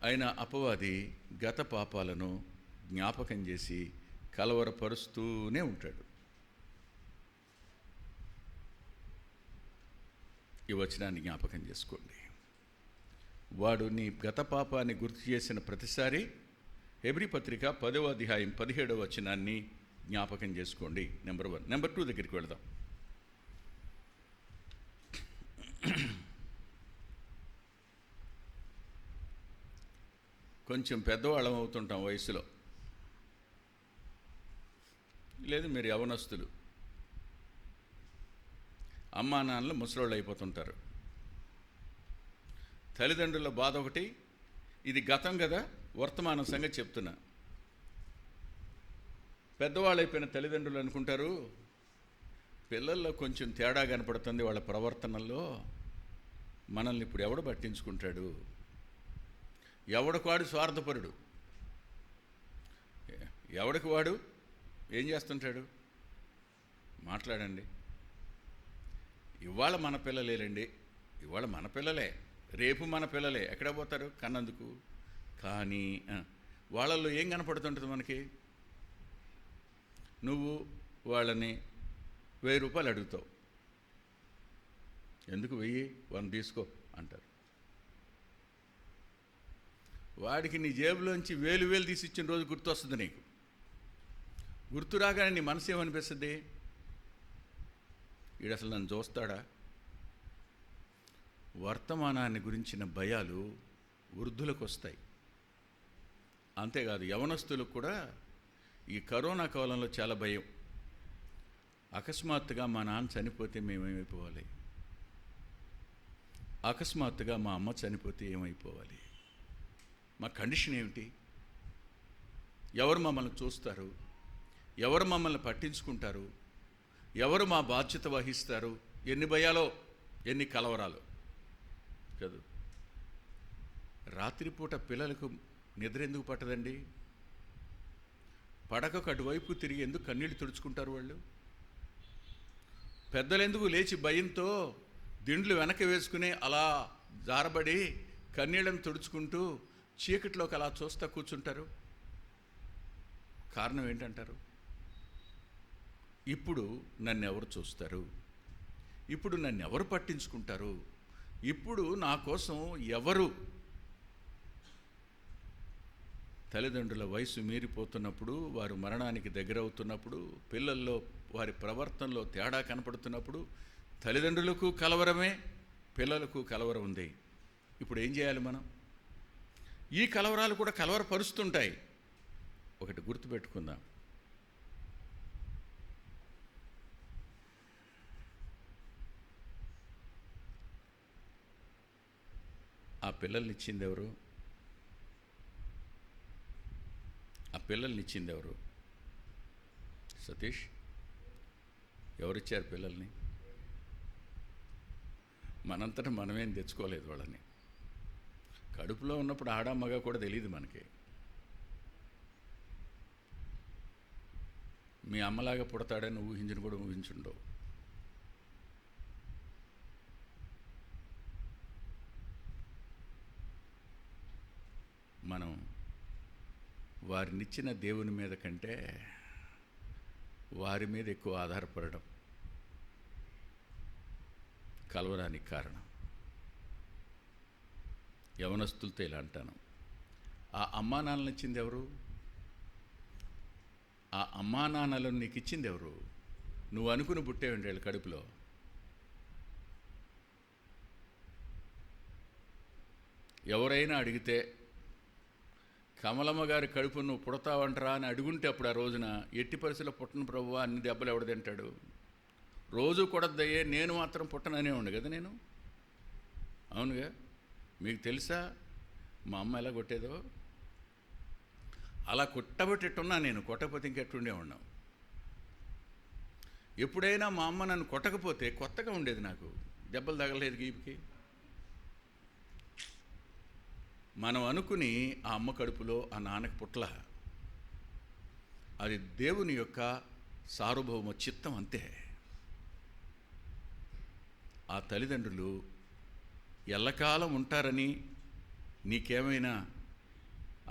ఆయన అపవాది గత పాపాలను జ్ఞాపకం చేసి కలవరపరుస్తూనే ఉంటాడు. ఈ వచనాన్ని జ్ఞాపకం చేసుకోండి. వాడు నీ గత పాపాన్ని గుర్తు చేసిన ప్రతిసారి హెబ్రీ పత్రిక 10వ అధ్యాయం 17వ వచనాన్ని జ్ఞాపకం చేసుకోండి. నెంబర్ 1. నెంబర్ 2 దగ్గరికి వెళదాం. కొంచెం పెద్దవాళ్ళం అవుతుంటాం వయసులో, లేదు మీరు యవనస్తులు, అమ్మా నాన్నలు ముసలోళ్ళు అయిపోతుంటారు. తల్లిదండ్రుల బాధ ఒకటి. ఇది గతం కదా, వర్తమానం సంగతి చెప్తున్నా. పెద్దవాళ్ళు అయిపోయిన తల్లిదండ్రులు అనుకుంటారు, పిల్లల్లో కొంచెం తేడా కనపడుతుంది వాళ్ళ ప్రవర్తనల్లో, మనల్ని ఇప్పుడు ఎవడు పట్టించుకుంటాడు? ఎవడికి వాడు స్వార్థపరుడు, ఎవడికి వాడు ఏం చేస్తుంటాడు? మాట్లాడండి. ఇవాళ మన పిల్లలేలండి, ఇవాళ మన పిల్లలే, రేపు మన పిల్లలే. ఎక్కడ పోతారు? కన్నందుకు. కానీ వాళ్ళల్లో ఏం కనపడుతుంటుంది మనకి? నువ్వు వాళ్ళని 1000 రూపాయలు అడుగుతావు, ఎందుకు 1000? 100 తీసుకో అంటారు. వాడికి నీ జేబులోంచి 1000 తీసి ఇచ్చిన రోజు గుర్తొస్తుంది నీకు. గుర్తు రాగానే నీ మనసు ఏమనిపిస్తుంది? వీడు అసలు నన్ను చూస్తాడా? వర్తమానాన్ని గురించిన భయాలు వృద్ధులకు వస్తాయి. అంతేకాదు, యవనస్తులకు కూడా ఈ కరోనా కాలంలో చాలా భయం. అకస్మాత్తుగా మా నాన్న చనిపోతే మేమేమైపోవాలి? అకస్మాత్తుగా మా అమ్మ చనిపోతే ఏమైపోవాలి? మా కండిషన్ ఏమిటి? ఎవరు మమ్మల్ని చూస్తారు? ఎవరు మమ్మల్ని పట్టించుకుంటారు? ఎవరు మా బాధ్యత వహిస్తారు? ఎన్ని భయాలో, ఎన్ని కలవరాలు కాదు. రాత్రిపూట పిల్లలకు నిద్ర ఎందుకు పట్టదండి? పడకకు అటువైపు తిరిగి ఎందుకు కన్నీళ్లు తుడుచుకుంటారు వాళ్ళు? పెద్దలెందుకు లేచి భయంతో దిండ్లు వెనక వేసుకుని అలా జారబడి కన్నీళ్లను తుడుచుకుంటూ చీకట్లోకి అలా చూస్తా కూర్చుంటారు? కారణం ఏంటంటారు? ఇప్పుడు నన్ను ఎవరు చూస్తారు? ఇప్పుడు నన్ను ఎవరు పట్టించుకుంటారు? ఇప్పుడు నా కోసం ఎవరు? తల్లిదండ్రుల వయసు మీరిపోతున్నప్పుడు, వారు మరణానికి దగ్గరవుతున్నప్పుడు, పిల్లల్లో వారి ప్రవర్తనలో తేడా కనపడుతున్నప్పుడు తల్లిదండ్రులకు కలవరమే, పిల్లలకు కలవరం ఉంది. ఇప్పుడు ఏం చేయాలి మనం? ఈ కలవరాలు కూడా కలవరపరుస్తుంటాయి. ఒకటి గుర్తుపెట్టుకుందాం, ఆ పిల్లల్నిచ్చింది ఎవరు? ఆ పిల్లల్నిచ్చింది ఎవరు? సతీష్, ఎవరిచ్చారు పిల్లల్ని? మనంతటా మనమేం తెచ్చుకోలేదు వాళ్ళని. కడుపులో ఉన్నప్పుడు ఆడ మగ కూడా తెలియదు మనకి. మీ అమ్మలాగా పుడతాడని ఊహించిన కూడా ఊహించుండవు. మనం వారినిచ్చిన దేవుని మీద కంటే వారి మీద ఎక్కువ ఆధారపడడం కలవరానికి కారణం. యవనస్తులతో ఇలా అంటాను, ఆ అమ్మా నాన్నలు ఇచ్చింది ఎవరు? ఆ అమ్మా నాన్నలను నీకు ఇచ్చింది ఎవరు? నువ్వు అనుకుని పుట్టేవండి వీళ్ళ కడుపులో. ఎవరైనా అడిగితే కమలమ్మ గారి కడుపు నువ్వు పుడతావంటరా అని అడుగుంటే అప్పుడు ఆ రోజున ఎట్టి పరిస్థితుల్లో పుట్టను ప్రభువా అన్ని దెబ్బలు ఎవడు తింటాడు? రోజు కొడద్దయ్యే, నేను మాత్రం పుట్టననే ఉండు కదా నేను. అవునుగా, మీకు తెలుసా మా అమ్మ ఎలా కొట్టేదో? అలా కొట్టబెట్టేట్టున్నా నేను, కొట్టకపోతే ఇంకెట్టుండే ఉన్నాం. ఎప్పుడైనా మా అమ్మ నన్ను కొట్టకపోతే కొత్తగా ఉండేది, నాకు దెబ్బలు తగలేదు గీపికి. మనం అనుకుని ఆ అమ్మ కడుపులో ఆ నాన్నకి పుట్ల, అది దేవుని యొక్క సార్వభౌమ చిత్తం అంతే. ఆ తల్లిదండ్రులు ఎల్లకాలం ఉంటారని నీకేమైనా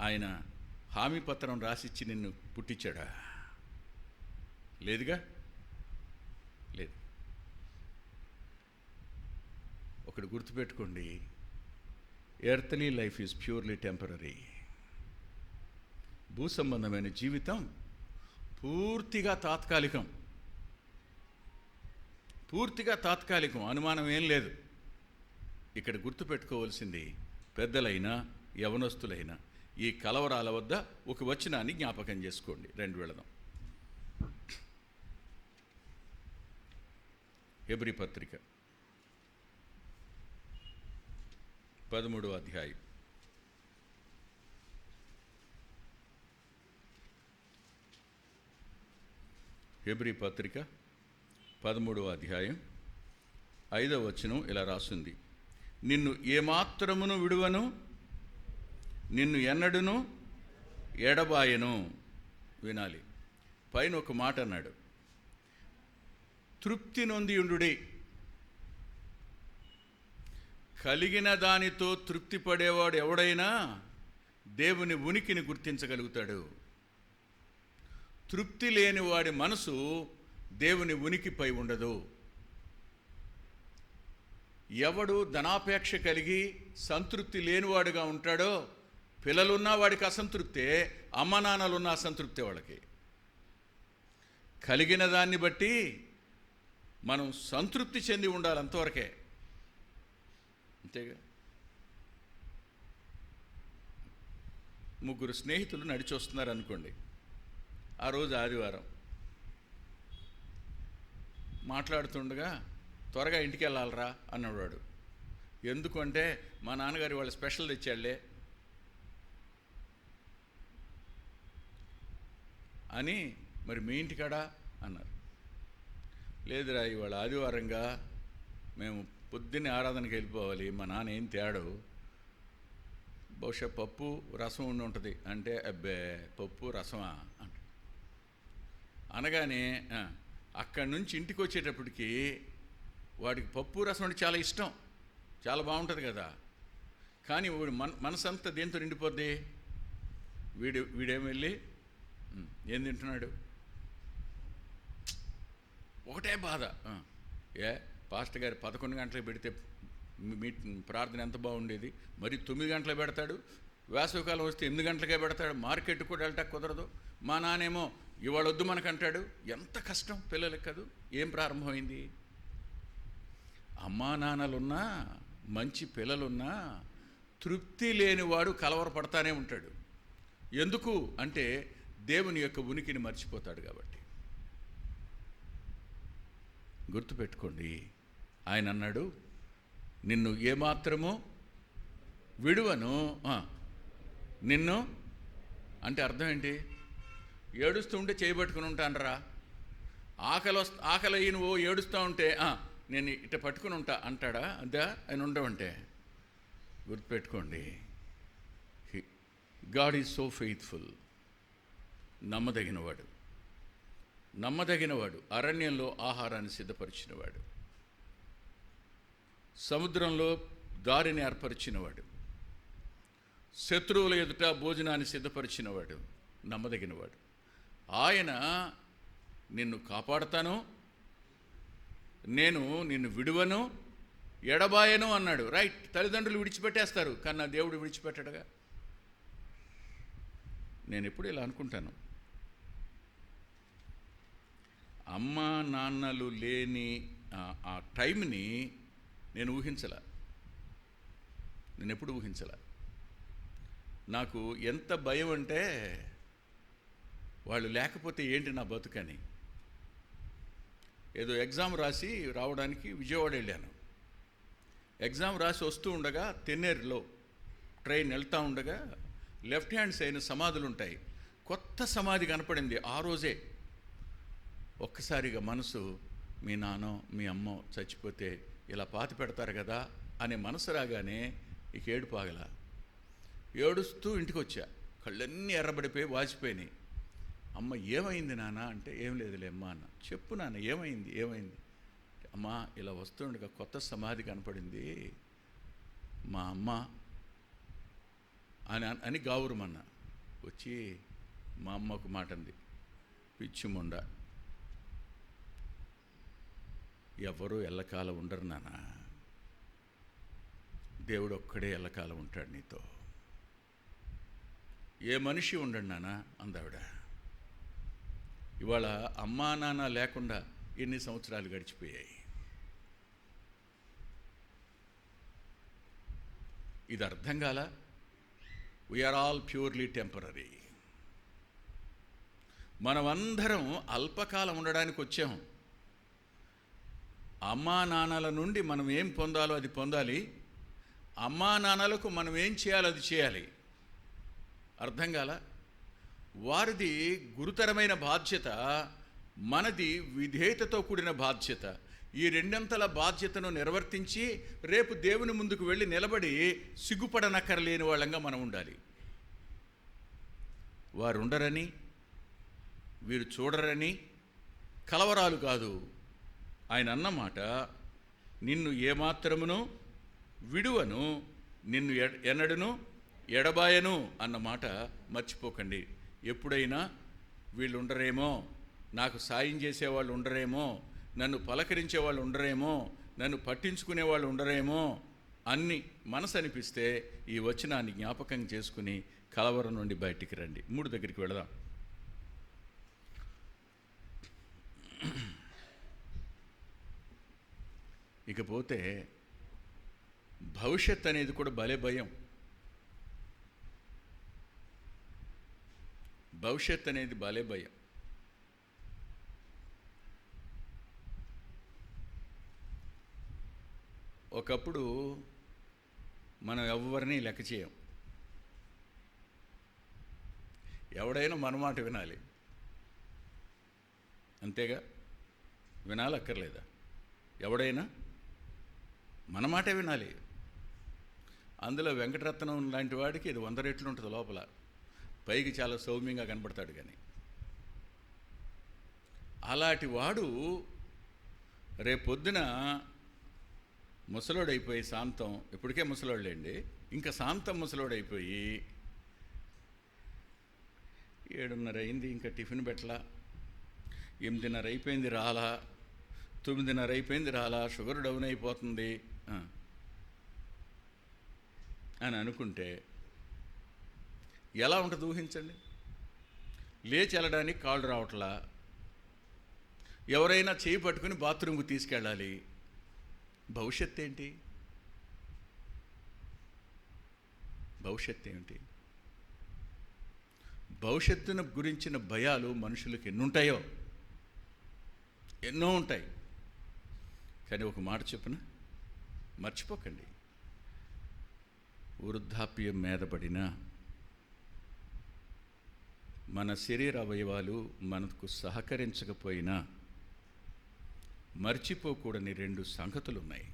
ఆయన హామీ పత్రం రాసిచ్చి నిన్ను పుట్టించాడా? లేదుగా, లేదు. ఒకటి గుర్తుపెట్టుకోండి, earthly life is purely temporary. భూ సంబంధమైన జీవితం పూర్తిగా తాత్కాలికం, పూర్తిగా తాత్కాలికం, అనుమానం ఏం లేదు. ఇక్కడ గుర్తుపెట్టుకోవాల్సింది పెద్దలైనా యవనస్తులైనా ఈ కలవరాల వద్ద ఒక వచనాన్ని జ్ఞాపకం చేసుకోండి. రెండు వెళదాం. హెబ్రీ పత్రిక 13వ అధ్యాయం. హెబ్రీ పత్రిక 13వ అధ్యాయం 5వ వచనం ఇలా రాస్తుంది, నిన్ను ఏమాత్రమును విడువను, నిన్ను ఎన్నడును ఎడబాయను. వినాలి, పైన ఒక మాట అన్నాడు, తృప్తి నొందియుండుడి. కలిగిన దానితో తృప్తి పడేవాడు ఎవడైనా దేవుని ఉనికిని గుర్తించగలుగుతాడు. తృప్తి లేని వాడి మనసు దేవుని ఉనికిపై ఉండదు. ఎవడు ధనాపేక్ష కలిగి సంతృప్తి లేనివాడుగా ఉంటాడో, పిల్లలున్నా వాడికి అసంతృప్తే, అమ్మ నాన్నలున్న అసంతృప్తే వాళ్ళకి. కలిగిన దాన్ని బట్టి మనం సంతృప్తి చెంది ఉండాలి, అంతవరకే, అంతేగా. ముగ్గురు స్నేహితులు నడిచి వస్తున్నారు అనుకోండి, ఆ రోజు ఆదివారం. మాట్లాడుతుండగా త్వరగా ఇంటికి వెళ్ళాలరా అన్నవాడు. ఎందుకంటే మా నాన్నగారి వాళ్ళు స్పెషల్ తెచ్చాడులే అని. మరి మీ ఇంటికాడా అన్నారు. లేదురా ఇవాళ ఆదివారంగా మేము పొద్దున్నే ఆరాధనకి వెళ్ళిపోవాలి, మా నాన్న ఏం తేడు, బహుశా పప్పు రసం ఉండి ఉంటుంది అంటే, అబ్బే పప్పు రసమా అంట. అనగానే అక్కడి నుంచి ఇంటికి వచ్చేటప్పటికి వాడికి పప్పు రసం అంటే చాలా ఇష్టం, చాలా బాగుంటుంది కదా. కానీ వాడి మనసంతా దేంతో నిండిపోద్ది? వీడేమి వెళ్ళి ఏం తింటున్నాడు, ఒకటే బాధ. పాస్టర్ గారు 11 గంటలకు పెడితే మీ ప్రార్థన ఎంత బాగుండేది, మరి 9 గంటలకు పెడతాడు, వేసవికాలం వస్తే 8 గంటలకే పెడతాడు, మార్కెట్ కూడా వెళ్ళటా కుదరదు. మా నానేమో ఇవాళ వద్దు మనకంటాడు. ఎంత కష్టం పిల్లలకి కాదు. ఏం ప్రారంభమైంది? అమ్మా నాన్నలున్నా, మంచి పిల్లలున్నా తృప్తి లేనివాడు కలవరపడతానే ఉంటాడు. ఎందుకు అంటే దేవుని యొక్క ఉనికిని మర్చిపోతాడు కాబట్టి. గుర్తుపెట్టుకోండి, ఆయన అన్నాడు, నిన్ను ఏమాత్రము విడువను. నిన్ను అంటే అర్థం ఏంటి? ఏడుస్తూ ఉంటే చేయబట్టుకుని ఉంటానరా, ఆకలి నువ్వు ఏడుస్తూ ఉంటే నేను ఇట్ట పట్టుకుని ఉంటా అంటాడా? అదా ఆయన ఉండవంటే. గుర్తుపెట్టుకోండి, గాడ్ ఈజ్ సో ఫెయిత్ఫుల్. నమ్మదగినవాడు, నమ్మదగినవాడు. అరణ్యంలో ఆహారాన్ని సిద్ధపరిచినవాడు, సముద్రంలో దారిని ఏర్పరిచినవాడు, శత్రువుల ఎదుట భోజనాన్ని సిద్ధపరిచినవాడు, నమ్మదగినవాడు. ఆయన నిన్ను కాపాడతాను, నేను నిన్ను విడువను, ఎడబాయను అన్నాడు. రైట్, తల్లిదండ్రులు విడిచిపెట్టేస్తారు, కానీ నా దేవుడు విడిచిపెట్టడుగా. నేను ఎప్పుడు ఇలా అనుకుంటాను, అమ్మ నాన్నలు లేని ఆ టైంని నేను ఊహించలా. నేను ఎప్పుడు ఊహించలా. నాకు ఎంత భయం అంటే వాళ్ళు లేకపోతే ఏంటి నా బతుకని. ఏదో ఎగ్జామ్ రాసి రావడానికి విజయవాడ వెళ్ళాను. ఎగ్జామ్ రాసి వస్తూ ఉండగా తెన్నేరులో ట్రైన్ వెళ్తూ ఉండగా లెఫ్ట్ హ్యాండ్ సైడ్ సమాధులు ఉంటాయి. కొత్త సమాధి కనపడింది ఆ రోజే. ఒక్కసారిగా మనసు, మీ నాన్నో మీ అమ్మో చచ్చిపోతే ఇలా పాతి పెడతారు కదా అనే మనసు రాగానే ఇక ఏడుపాగల. ఏడుస్తూ ఇంటికి వచ్చా. కళ్ళన్నీ ఎర్రబడిపోయి వాచిపోయినాయి. అమ్మ ఏమైంది నాన్న అంటే, ఏం లేదులే అమ్మ అన్న. చెప్పు నాన్న ఏమైంది ఏమైంది? అమ్మ ఇలా వస్తుండగా కొత్త సమాధి కనపడింది, మా అమ్మ అని గావురమన్నా. వచ్చి మా అమ్మ ఒక మాట అంది, పిచ్చి ముండ, ఎవరు ఎల్లకాలం ఉండరు నాన్న, దేవుడు ఒక్కడే ఎల్లకాలం ఉంటాడు నీతో, ఏ మనిషి ఉండడు నాన్న అందావిడ. ఇవాళ అమ్మా నాన్న లేకుండా ఎన్ని సంవత్సరాలు గడిచిపోయాయి. ఇది అర్థం కాల. We are all purely temporary. మనమందరం అల్పకాలం ఉండడానికి వచ్చాం. అమ్మా నాన్నల నుండి మనం ఏం పొందాలో అది పొందాలి, అమ్మా నాన్నలకు మనం ఏం చేయాలో అది చేయాలి. అర్థం కాల. వారిది గురుతరమైన బాధ్యత, మనది విధేయతతో కూడిన బాధ్యత. ఈ రెండంతల బాధ్యతను నిర్వర్తించి రేపు దేవుని ముందుకు వెళ్ళి నిలబడి సిగ్గుపడనక్కర్లేని వాళ్ళంగా మనం ఉండాలి. వారు ఉండరని, వీరు చూడరని కలవరాలు కాదు. ఆయన అన్నమాట, నిన్ను ఏమాత్రమును విడువను, నిన్ను ఎన్నడును ఎడబాయను అన్నమాట మర్చిపోకండి. ఎప్పుడైనా వీళ్ళు ఉండరేమో, నాకు సాయం చేసేవాళ్ళు ఉండరేమో, నన్ను పలకరించే వాళ్ళు ఉండరేమో, నన్ను పట్టించుకునే వాళ్ళు ఉండరేమో అన్ని మనసు అనిపిస్తే ఈ వచనాన్ని జ్ఞాపకం చేసుకుని కలవరం నుండి బయటికి రండి. 3 దగ్గరికి వెళదాం. ఇకపోతే భవిష్యత్ అనేది కూడా భలే భయం. భవిష్యత్ అనేది భలే భయం. ఒకప్పుడు మనం ఎవరిని లెక్క చేయం. ఎవడైనా మన మాట వినాలి, అంతేగా? వినాలక్కర్లేదా? ఎవడైనా మన మాటే వినాలి. అందులో వెంకటరత్నం లాంటి వాడికి ఇది 100 రెట్లు ఉంటుంది లోపల. పైకి చాలా సౌమ్యంగా కనపడతాడు, కానీ అలాంటి వాడు రేపొద్దున ముసలోడైపోయి శాంతం, ఇప్పటికే ముసలోళ్ళండి, ఇంకా శాంతం ముసలోడైపోయి 7:30 అయింది ఇంకా టిఫిన్ పెట్టలా, 8:30 అయిపోయింది రాలా, 9:30 అయిపోయింది రాలా, షుగర్ డౌన్ అయిపోతుంది అని అనుకుంటే ఎలా ఉంటుంది ఊహించండి. లేచి వెళ్ళడానికి కాళ్ళు రావట్లా, ఎవరైనా చేయి పట్టుకుని బాత్రూమ్కి తీసుకెళ్ళాలి. భవిష్యత్తు ఏంటి? భవిష్యత్తు ఏమిటి? భవిష్యత్తును గురించిన భయాలు మనుషులకు ఎన్నుంటాయో, ఎన్నో ఉంటాయి. కానీ ఒక మాట చెప్పున, మర్చిపోకండి, వృద్ధాప్యం మీదపడిన మన శరీర అవయవాలు మనకు సహకరించకపోయినా మర్చిపోకూడని 2 సంగతులు ఉన్నాయి.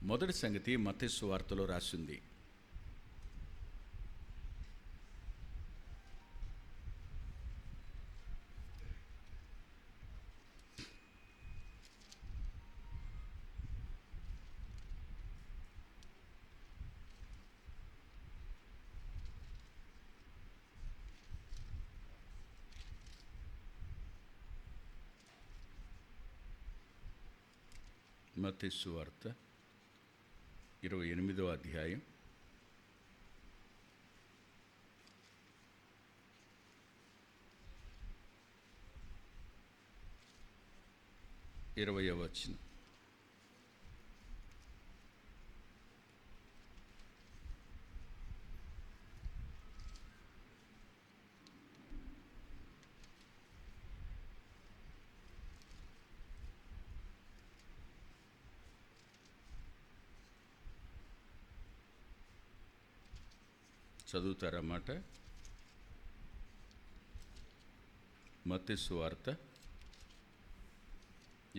మొదటి సంగతి మత్తయి సువార్తలో రాసింది. మత్తయి సువార్త 28వ అధ్యాయం 20వ వచనం. చదువుతారా మాట? మత్తయి సువార్త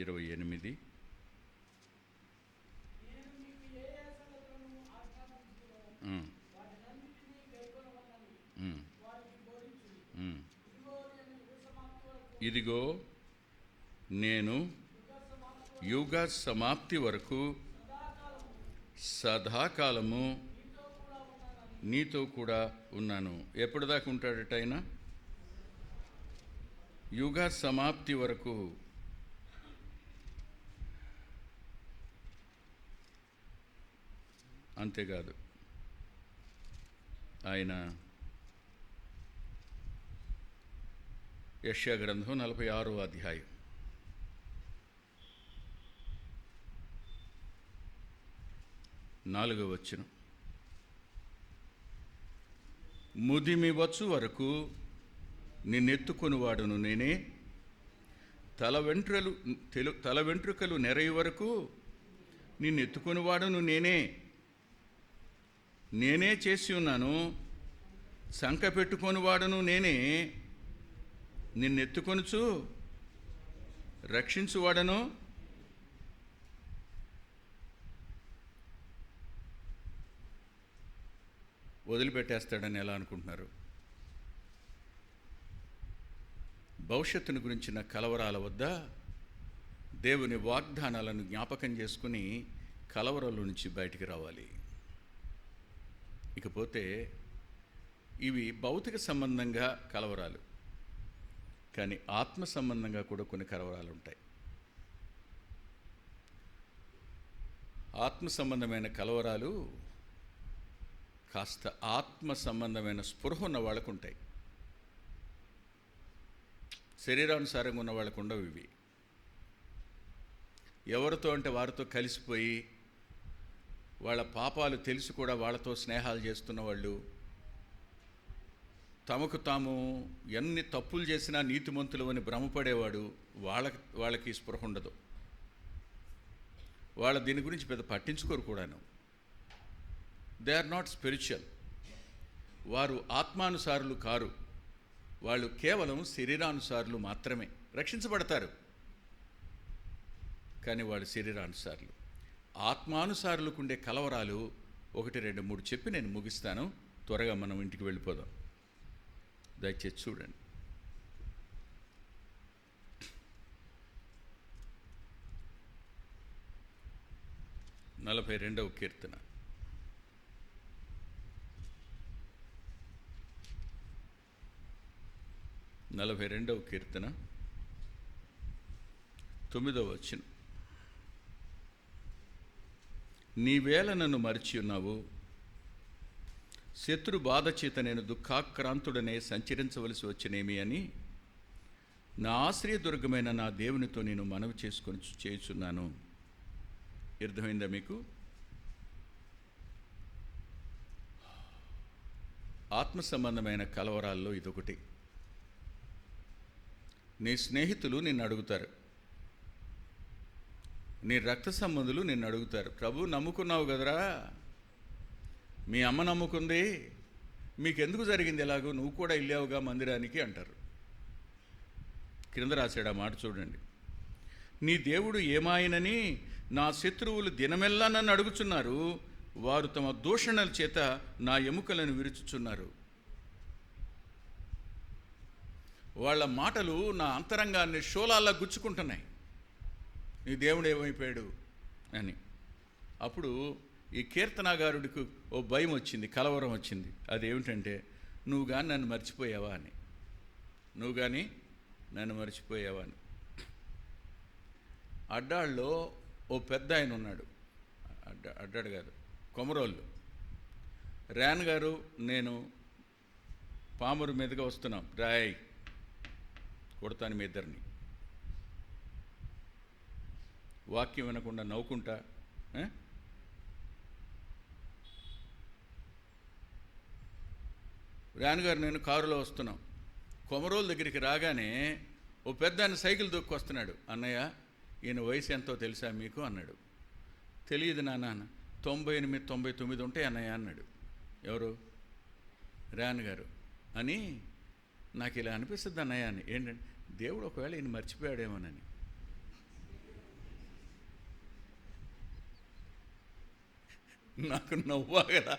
28. ఇదిగో నేను యుగ సమాప్తి వరకు సదాకాలము నీతో కూడా ఉన్నాను. ఎప్పటిదాకా ఉంటాడట ఆయన? యుగ సమాప్తి వరకు. అంతేకాదు, ఆయన యెషయా గ్రంథం 46వ అధ్యాయం 4వ వచనం. ముదిమి వచ్చు వరకు నిన్నెత్తుకొనివాడును నేనే, తల వెంట్రుకలు నెరయి వరకు నిన్నెత్తుకొనివాడును నేనే చేసి ఉన్నాను. సంక పెట్టుకొనివాడును నేనే, నిన్నెత్తుకొనుచు రక్షించువాడను. వదిలిపెట్టేస్తాడని ఎలా అనుకుంటున్నారు? భవిష్యత్తును గురించిన కలవరాల వద్ద దేవుని వాగ్దానాలను జ్ఞాపకం చేసుకుని కలవరాల నుంచి బయటికి రావాలి. ఇకపోతే ఇవి భౌతిక సంబంధంగా కలవరాలు, కానీ ఆత్మ సంబంధంగా కూడా కొన్ని కలవరాలు ఉంటాయి. ఆత్మ సంబంధమైన కలవరాలు కాస్త ఆత్మ సంబంధమైన స్పృహ ఉన్న వాళ్ళకు ఉంటాయి. శరీరానుసారంగా ఉన్న వాళ్ళకు ఉండవు ఇవి. ఎవరితో అంటే వారితో కలిసిపోయి వాళ్ళ పాపాలు తెలిసి కూడా వాళ్ళతో స్నేహాలు చేస్తున్న వాళ్ళు, తమకు తాము ఎన్ని తప్పులు చేసినా నీతిమంతులు అని భ్రమపడేవాడు, వాళ్ళకి స్పృహ ఉండదు. వాళ్ళ దీని గురించి పెద్ద పట్టించుకోరు కూడాను. They are not spiritual. వారు ఆత్మానుసారులు కారు, వాళ్ళు కేవలం శరీరానుసారులు మాత్రమే. రక్షించబడతారు కానీ వాళ్ళు శరీరానుసారులు. ఆత్మానుసారులకు ఉండే కలవరాలు 1, 2, 3 చెప్పి నేను ముగిస్తాను. త్వరగా మనం ఇంటికి వెళ్ళిపోదాం. దయచేసి చూడండి. నలభై కీర్తన 42వ కీర్తన 9వ వచనం. నీవేళ నన్ను మరిచి ఉన్నావు, శత్రు బాధ చేత నేను దుఃఖాక్రాంతుడనే సంచరించవలసి వచ్చినేమి అని నా ఆశ్రయదుర్గమైన నా దేవునితో నేను మనవి చేసుకొని చేయుచున్నాను. అర్థమైందా మీకు? ఆత్మ సంబంధమైన కలవరాల్లో ఇదొకటి. నీ స్నేహితులు నిన్ను అడుగుతారు, నీ రక్త సంబంధులు నిన్ను అడుగుతారు, ప్రభు నమ్ముకున్నావు కదరా, మీ అమ్మ నమ్ముకుంది, మీకెందుకు జరిగింది ఎలాగో, నువ్వు కూడా వెళ్ళావుగా మందిరానికి అంటారు. క్రింద రాశాడు ఆ మాట చూడండి. నీ దేవుడు ఏమాయనని నా శత్రువులు దినమెల్లా నన్ను అడుగుచున్నారు, వారు తమ దూషణల చేత నా ఎముకలను విరుచుచున్నారు. వాళ్ళ మాటలు నా అంతరంగాన్ని శూలాల్లా గుచ్చుకుంటున్నాయి, నీ దేవుడు ఏమైపోయాడు అని. అప్పుడు ఈ కీర్తనాగారుడికి ఓ భయం వచ్చింది, కలవరం వచ్చింది. అదేమిటంటే, నువ్వు కానీ నన్ను మర్చిపోయావా అని. నువ్వు కానీ నన్ను మర్చిపోయావా అని. అడ్డాళ్ళలో ఓ పెద్ద ఆయన ఉన్నాడు, అడ్డాడు కాదు, కొమరోళ్ళు. ర్యాన్ గారు నేను పామరు మీదుగా వస్తున్నాం, రాయ్ కొడతాను మీ ఇద్దరిని. వాక్యం వినకుండా నవ్వుకుంటా, ర్యాన్ గారు నేను కారులో వస్తున్నాం. కొమరోలు దగ్గరికి రాగానే ఓ పెద్ద ఆయన సైకిల్ దొక్కొస్తున్నాడు. అన్నయ్య ఈయన వయసు ఎంతో తెలుసా మీకు అన్నాడు. తెలియదు నాన్న, 98, 99 ఉంటాయి అన్నయ్య అన్నాడు. ఎవరు? ర్యాన్ గారు. అని నాకు ఇలా అనిపిస్తుంది అన్నయ్య అని. ఏంటంటే దేవుడు ఒకవేళ ఈయన మర్చిపోయాడేమోనని. నాకు నవ్వాగల,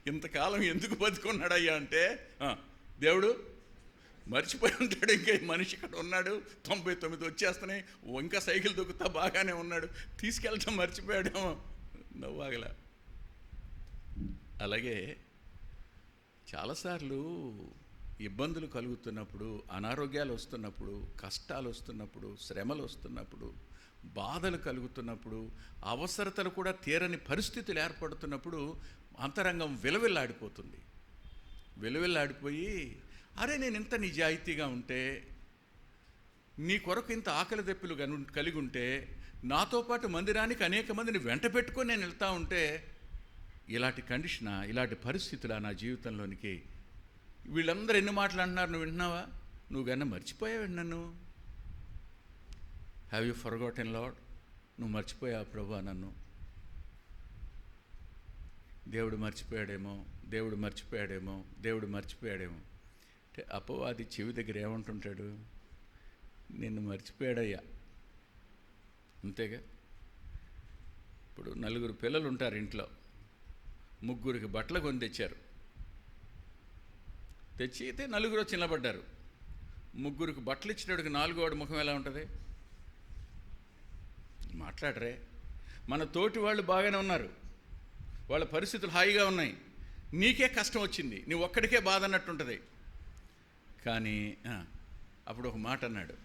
ఇంతకాలం ఎందుకు బతుకున్నాడయ్యా అంటే దేవుడు మర్చిపోయి ఉంటాడు. ఇంకా మనిషి ఇక్కడ ఉన్నాడు, 99 వచ్చేస్తున్నాయి, ఇంకా సైకిల్ దొక్కుతా బాగానే ఉన్నాడు, తీసుకెళ్ళటం మర్చిపోయాడేమో, నవ్వాగల. అలాగే చాలాసార్లు ఇబ్బందులు కలుగుతున్నప్పుడు, అనారోగ్యాలు వస్తున్నప్పుడు, కష్టాలు వస్తున్నప్పుడు, శ్రమలు వస్తున్నప్పుడు, బాధలు కలుగుతున్నప్పుడు, అవసరతలు కూడా తీరని పరిస్థితులు ఏర్పడుతున్నప్పుడు అంతరంగం విలవిల్లాడిపోతుంది. విలవిల్లాడిపోయి అరే నేను ఇంత నిజాయితీగా ఉంటే, నీ కొరకు ఇంత ఆకలి దెప్పులు కలిగి ఉంటే, నాతో పాటు మందిరానికి అనేక మందిని వెంట పెట్టుకొని నేను వెళ్తూ ఉంటే, ఇలాంటి కండిషనా, ఇలాంటి పరిస్థితులా నా జీవితంలోనికి? వీళ్ళందరూ ఎన్ని మాటలు అంటున్నారు, నువ్వు వింటున్నావా? నువ్వు కన్నా మర్చిపోయావు నన్ను. Have you forgotten lord? నువ్వు మర్చిపోయావు ప్రభువా నన్ను. దేవుడు మర్చిపోయాడేమో, దేవుడు మర్చిపోయాడేమో, దేవుడు మర్చిపోయాడేమో అంటే అపవాది చెవి దగ్గర ఏమంటుంటాడు? నిన్ను మర్చిపోయాడయ్యా. అంతేగా. ఇప్పుడు 4 పిల్లలు ఉంటారు ఇంట్లో, 3కి బట్టలు కొని తెచ్చారు. తెచ్చితే 4 చిన్నపడ్డారు. 3కి బట్టలు ఇచ్చినోడికి 4వాడి ముఖం ఎలా ఉంటుంది? మాట్లాడరే. మన తోటి వాళ్ళు బాగానే ఉన్నారు, వాళ్ళ పరిస్థితులు హాయిగా ఉన్నాయి, నీకే కష్టం వచ్చింది, నీ ఒక్కడికే బాధ అన్నట్టుంటుంది. కానీ అప్పుడు ఒక మాట అన్నాడు,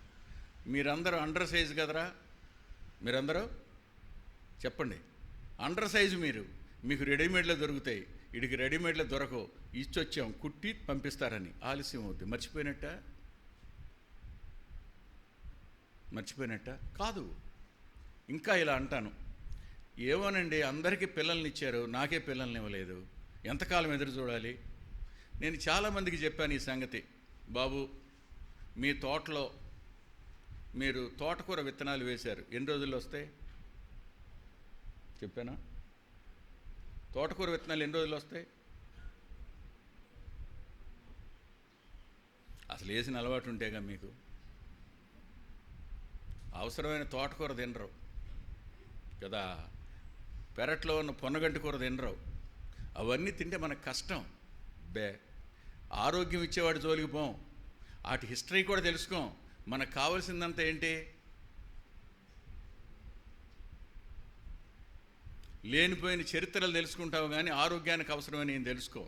మీరందరూ అండర్ సైజు కదరా, మీరందరూ చెప్పండి, అండర్ సైజు మీకు రెడీమేడ్లో దొరుకుతాయి, వీడికి రెడీమేడ్లో దొరకవు, ఇచ్చొచ్చాం కుట్టి పంపిస్తారని. ఆలస్యం అవుద్ది. మర్చిపోయినట్ట కాదు. ఇంకా ఇలా అంటాను, ఏమోనండి అందరికీ పిల్లల్ని ఇచ్చారు, నాకే పిల్లల్ని ఇవ్వలేదు, ఎంతకాలం ఎదురు చూడాలి? నేను చాలామందికి చెప్పాను ఈ సంగతి. బాబు, మీ తోటలో మీరు తోటకూర విత్తనాలు వేశారు, ఎన్ని రోజుల్లో వస్తాయి చెప్పానా? తోటకూర విత్తనాలు ఎన్ని రోజుల్లో వస్తాయి? అసలు వేసిన అలవాటు ఉంటేగా మీకు. అవసరమైన తోటకూర తినరు కదా, పెరట్లో ఉన్న పొన్నగంటి కూర తినరు. అవన్నీ తింటే మనకు కష్టం. ఆరోగ్యం ఇచ్చేవాడు జోలికి పోం, వాటి హిస్టరీ కూడా తెలుసుకోం. మనకు కావాల్సిందంతా ఏంటి? లేనిపోయిన చరిత్రలు తెలుసుకుంటావు కానీ ఆరోగ్యానికి అవసరమని నేను తెలుసుకో.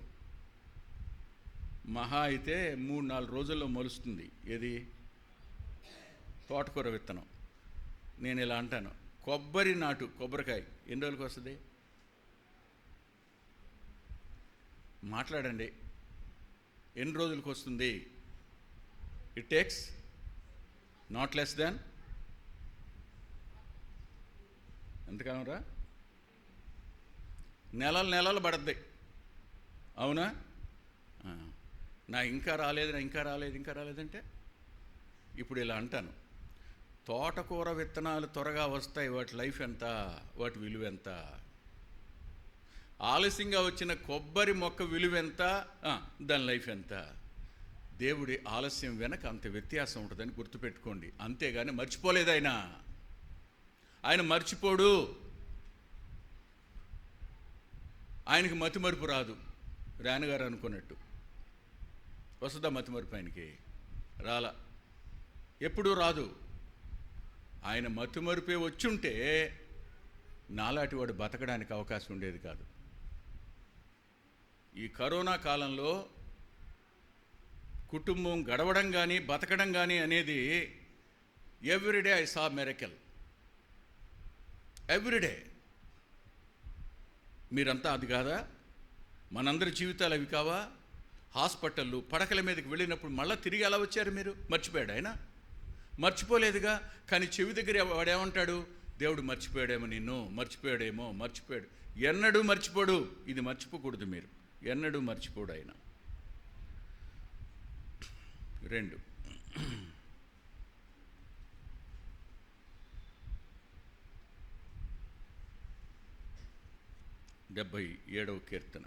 మహా అయితే 3-4 రోజుల్లో మొలుస్తుంది. ఏది? తోటకూర విత్తనం. నేను ఇలా అంటాను, కొబ్బరికాయ ఎన్ని రోజులకు వస్తుంది? మాట్లాడండి, ఎన్ని రోజులకు వస్తుంది? It takes not less than ఎంతకాలం రా? నెలలు పడద్ది. అవునా? నా ఇంకా రాలేదంటే ఇప్పుడు ఇలా అంటాను, తోటకూర విత్తనాలు త్వరగా వస్తాయి, వాటి లైఫ్ ఎంత, వాటి విలువ ఎంత? ఆలస్యంగా వచ్చిన కొబ్బరి మొక్క విలువ ఎంత, దాని లైఫ్ ఎంత? దేవుడి ఆలస్యం వెనక అంత వ్యత్యాసం ఉంటుందని గుర్తుపెట్టుకోండి. అంతేగాని మర్చిపోలేదు ఆయన మర్చిపోడు. ఆయనకి మతిమరుపు రాదు. రాణగారు అనుకున్నట్టు వస్తుందా మతిమరుపు? ఆయనకి రాలా, ఎప్పుడూ రాదు. ఆయన మతిమరుపే వచ్చుంటే నాలాంటి వాడు బతకడానికి అవకాశం ఉండేది కాదు. ఈ కరోనా కాలంలో కుటుంబం గడవడం కానీ బతకడం కానీ అనేది everyday I saw miracle. Everyday. మీరంతా అది కాదా? మనందరి జీవితాలు అవి కావా? హాస్పిటళ్ళు పడకల మీదకి వెళ్ళినప్పుడు మళ్ళీ తిరిగి ఎలా వచ్చారు మీరు? మర్చిపోయాడు ఆయన? మర్చిపోలేదుగా. కానీ చెవి దగ్గర వాడేమంటాడు? దేవుడు మర్చిపోయాడేమో, నిన్ను మర్చిపోయాడేమో, మర్చిపోయాడు. ఎన్నడూ మర్చిపోడు. ఇది మర్చిపోకూడదు మీరు. ఎన్నడూ మర్చిపోడు ఆయన. 2, 77వ కీర్తన.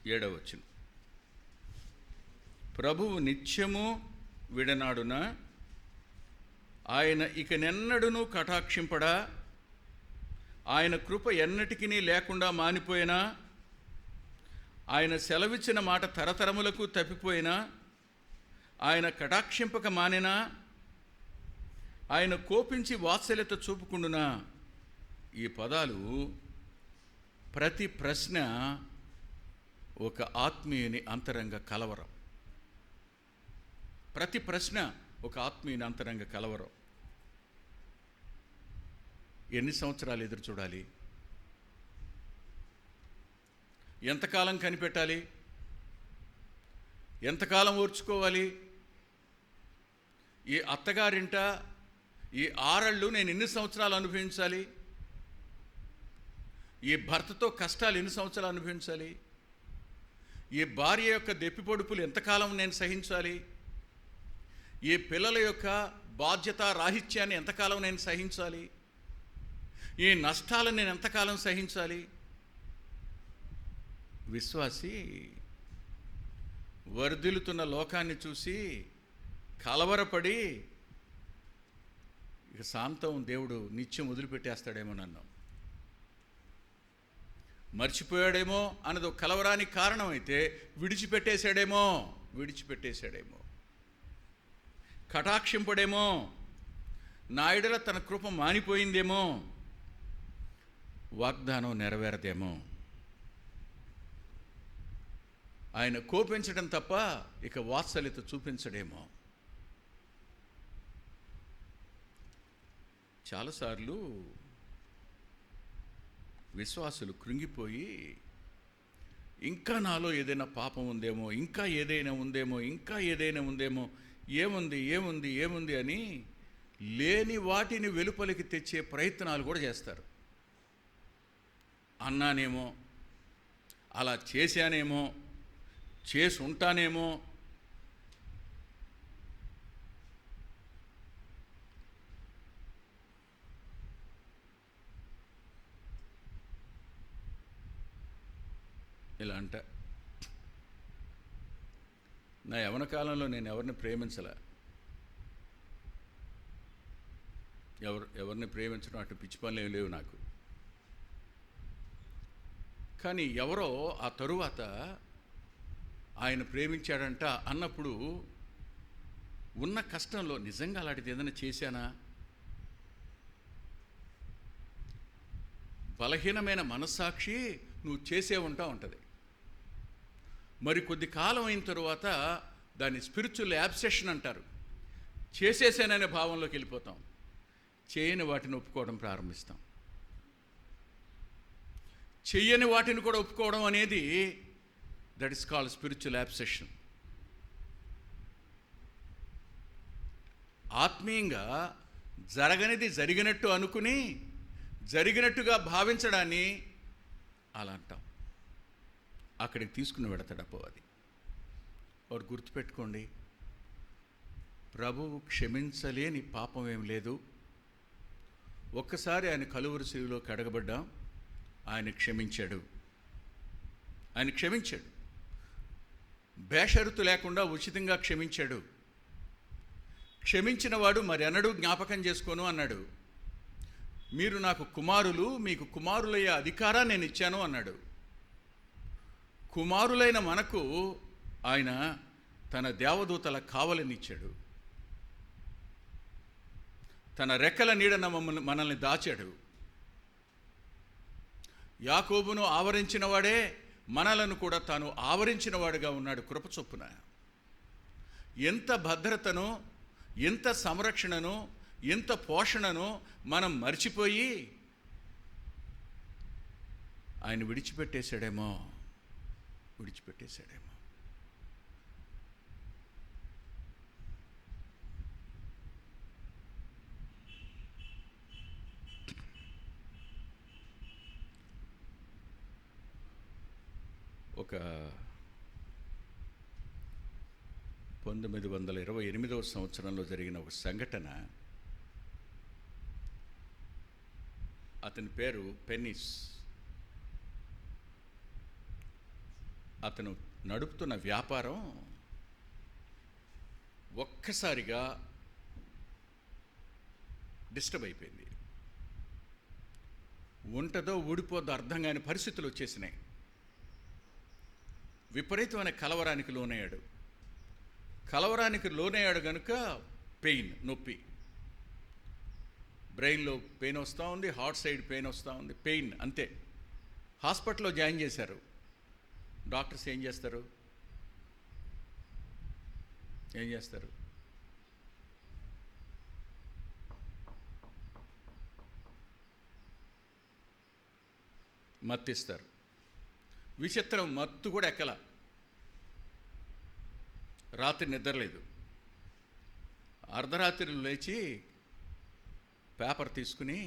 ఏడవ వచనం. ప్రభువు నిత్యము విడనాడున, ఆయన ఇక నెన్నడును కటాక్షింపడా, ఆయన కృప ఎన్నటికీ లేకుండా మానిపోయినా, ఆయన సెలవిచ్చిన మాట తరతరములకు తప్పిపోయినా, ఆయన కటాక్షింపక మానినా, ఆయన కోపించి వాత్సల్యత చూపుకుండునా. ఈ పదాలు ప్రతి ప్రశ్న ఒక ఆత్మీయుని అంతరంగ కలవరం. ప్రతి ప్రశ్న ఒక ఆత్మీయుని అంతరంగ కలవరం. ఎన్ని సంవత్సరాలు ఎదురు చూడాలి? ఎంతకాలం కనిపెట్టాలి? ఎంతకాలం ఓర్చుకోవాలి? ఈ అత్తగారింట ఈ ఆరళ్ళు నేను ఎన్ని సంవత్సరాలు అనుభవించాలి? ఈ భర్తతో కష్టాలు ఎన్ని సంవత్సరాలు అనుభవించాలి? ఈ భార్య యొక్క దెప్పిపొడుపులు ఎంతకాలం నేను సహించాలి? ఈ పిల్లల యొక్క బాధ్యత రాహిత్యాన్ని ఎంతకాలం నేను సహించాలి? ఈ నష్టాలను నేను ఎంతకాలం సహించాలి? విశ్వాసి వర్ధిల్లుతున్న లోకాన్ని చూసి కలవరపడి ఇక శాంతం దేవుడు నిత్యం వదిలిపెట్టేస్తాడేమో, నన్ను మర్చిపోయాడేమో అన్నది ఒక కలవరానికి కారణమైతే విడిచిపెట్టేశాడేమో, కటాక్షింపడేమో, నా ఎడల తన కృప మానిపోయిందేమో, వాగ్దానం నెరవేరదేమో. ఆయన కోపించడం తప్ప ఇక వాత్సల్యత చూపించడేమో. చాలాసార్లు విశ్వాసులు కృంగిపోయి ఇంకా నాలో ఏదైనా పాపం ఉందేమో, ఇంకా ఏదైనా ఉందేమో, ఏముంది అని లేని వాటిని వెలుపలికి తెచ్చే ప్రయత్నాలు కూడా చేస్తారు. అన్నానేమో, అలా చేశానేమో, చేసి ఉంటానేమో. ఇలా అంట. నా యవ్వన కాలంలో నేను ఎవరిని ప్రేమించలే. ఎవరిని ప్రేమించడం అటు పిచ్చి పనులు ఏమి లేవు నాకు. కానీ ఎవరో ఆ తరువాత ఆయన ప్రేమించాడంట అన్నప్పుడు ఉన్న కష్టంలో నిజంగా అలాంటిది ఏదైనా చేశానా? బలహీనమైన మనస్సాక్షి నువ్వు చేసే ఉంటుంది. మరి కొద్ది కాలం అయిన తరువాత దాన్ని స్పిరిచువల్ యాబ్సెషన్ అంటారు. చేసేసాననే భావంలోకి వెళ్ళిపోతాం. చేయని వాటిని ఒప్పుకోవడం ప్రారంభిస్తాం. చెయ్యని వాటిని కూడా ఒప్పుకోవడం అనేది దట్ ఇస్ కాల్డ్ స్పిరిచువల్ యాబ్సెషన్. ఆత్మీయంగా జరగనిది జరిగినట్టు అనుకుని జరిగినట్టుగా భావించడాన్ని అలా అంటాం. అక్కడికి తీసుకుని వెడతాడు అపవాది. వాడు గుర్తుపెట్టుకోండి, ప్రభువు క్షమించలేని పాపం ఏం లేదు. ఒక్కసారి ఆయన కలువరి శిలువలో కడగబడ్డాం, ఆయన క్షమించాడు. బేషరతు లేకుండా ఉచితంగా క్షమించాడు. క్షమించిన వాడు మరెన్నడూ జ్ఞాపకం చేసుకోను అన్నాడు. మీరు నాకు కుమారులు, మీకు కుమారులయ్యే అధికారాన్ని నేను ఇచ్చాను అన్నాడు. కుమారులైన మనకు ఆయన తన దేవదూతల కావలినిచ్చాడు. తన రెక్కల నీడన మనల్ని దాచాడు. యాకోబును ఆవరించిన వాడే మనలను కూడా తాను ఆవరించిన వాడుగా ఉన్నాడు కృప చొప్పున. ఎంత భద్రతను, ఎంత సంరక్షణను, ఎంత పోషణను మనం మర్చిపోయి ఆయన విడిచిపెట్టేశాడేమో. ఒక 1928వ సంవత్సరంలో జరిగిన ఒక సంఘటన. అతని పేరు పెన్నిస్. అతను నడుపుతున్న వ్యాపారం ఒక్కసారిగా డిస్టర్బ్ అయిపోయింది. ఉంటుందో ఊడిపోద్దో అర్థం కాని పరిస్థితులు వచ్చేసినాయి. విపరీతమైన కలవరానికి లోనయ్యాడు కనుక నొప్పి, బ్రెయిన్లో పెయిన్ వస్తూ ఉంది, హార్ట్ సైడ్ పెయిన్ వస్తూ ఉంది, పెయిన్ అంతే. హాస్పిటల్లో జాయిన్ చేశారు. డాక్టర్స్ ఏం చేస్తారు? మత్తిస్తారు. విచిత్రం, మత్తు కూడా ఎక్కల. రాత్రి నిద్రలేదు. అర్ధరాత్రి లేచి పేపర్ తీసుకుని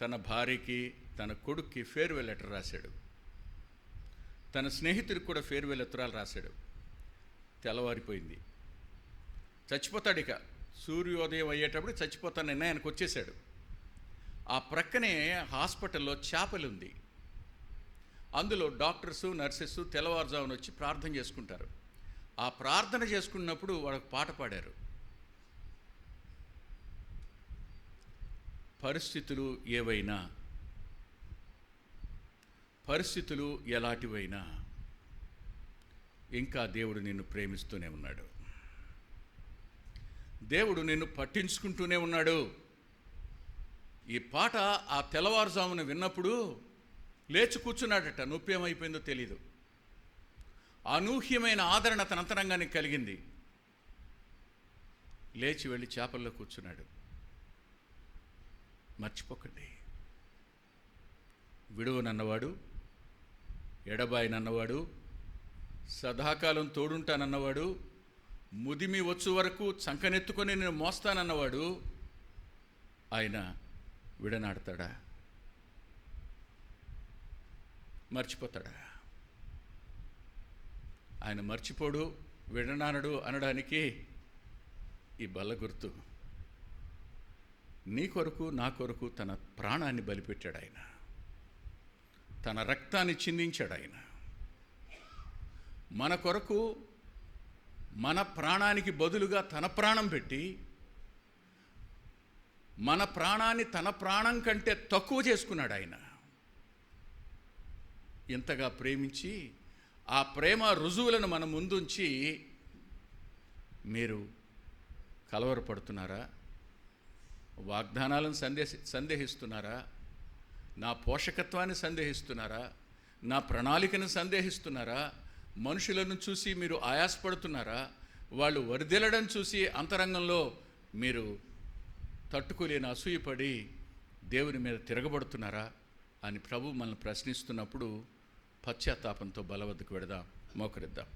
తన భార్యకి, తన కొడుక్కి ఫేర్వెల్ లెటర్ రాశాడు. తన స్నేహితుడికి కూడా ఫేర్వెల్ ఉత్తరాలు రాశాడు. తెల్లవారిపోయింది. చచ్చిపోతాడు. ఇక సూర్యోదయం అయ్యేటప్పుడు చచ్చిపోతాను నిర్ణయానికి వచ్చేసాడు. ఆ ప్రక్కనే హాస్పిటల్లో చాపెల్ ఉంది. అందులో డాక్టర్సు, నర్సెస్ తెల్లవారుజామున వచ్చి ప్రార్థన చేసుకుంటారు. ఆ ప్రార్థన చేసుకున్నప్పుడు వాళ్ళకు పాట పాడారు. పరిస్థితులు ఏవైనా, పరిస్థితులు ఎలాంటివైనా ఇంకా దేవుడు నిన్ను ప్రేమిస్తూనే ఉన్నాడు. దేవుడు నిన్ను పట్టించుకుంటూనే ఉన్నాడు. ఈ పాట ఆ తెల్లవారుజామున విన్నప్పుడు లేచి కూర్చున్నాడట. నొప్పి ఏమైపోయిందో తెలీదు. అనూహ్యమైన ఆదరణ తన అంతరంగానికి కలిగింది. లేచి వెళ్ళి చేపల్లో కూర్చున్నాడు. మర్చిపోకండి, విడువనన్నవాడు, ఎడబాయినన్నవాడు, సదాకాలం తోడుంటానన్నవాడు, ముదిమి వచ్చు వరకు చంకనెత్తుకొని నేను మోస్తానన్నవాడు ఆయన విడనాడతాడా? మర్చిపోతాడా? ఆయన మర్చిపోడు, విడనాడడు అనడానికి ఈ బల్ల గుర్తు. నీ కొరకు, నా కొరకు తన ప్రాణాన్ని బలిపెట్టాడు ఆయన. తన రక్తాన్ని చిందించాడు ఆయన. మన కొరకు మన ప్రాణానికి బదులుగా తన ప్రాణం పెట్టి, మన ప్రాణాన్ని తన ప్రాణం కంటే తక్కువ చేసుకున్నాడు ఆయన. ఇంతగా ప్రేమించి ఆ ప్రేమ రుజువులను మన ముందుంచి మీరు కలవరపడుతున్నారా? వాగ్దానాలను సందేహిస్తున్నారా? నా పోషకత్వాన్ని సందేహిస్తున్నారా? నా ప్రణాళికను సందేహిస్తున్నారా? మనుషులను చూసి మీరు ఆయాసపడుతున్నారా? వాళ్ళు వరిదెలడం చూసి అంతరంగంలో మీరు తట్టుకోలేని అసూయపడి దేవుని మీద తిరగబడుతున్నారా అని ప్రభు మనల్ని ప్రశ్నిస్తున్నప్పుడు పశ్చాత్తాపంతో బలవద్దకు వెడదాం, మోకరిద్దాం.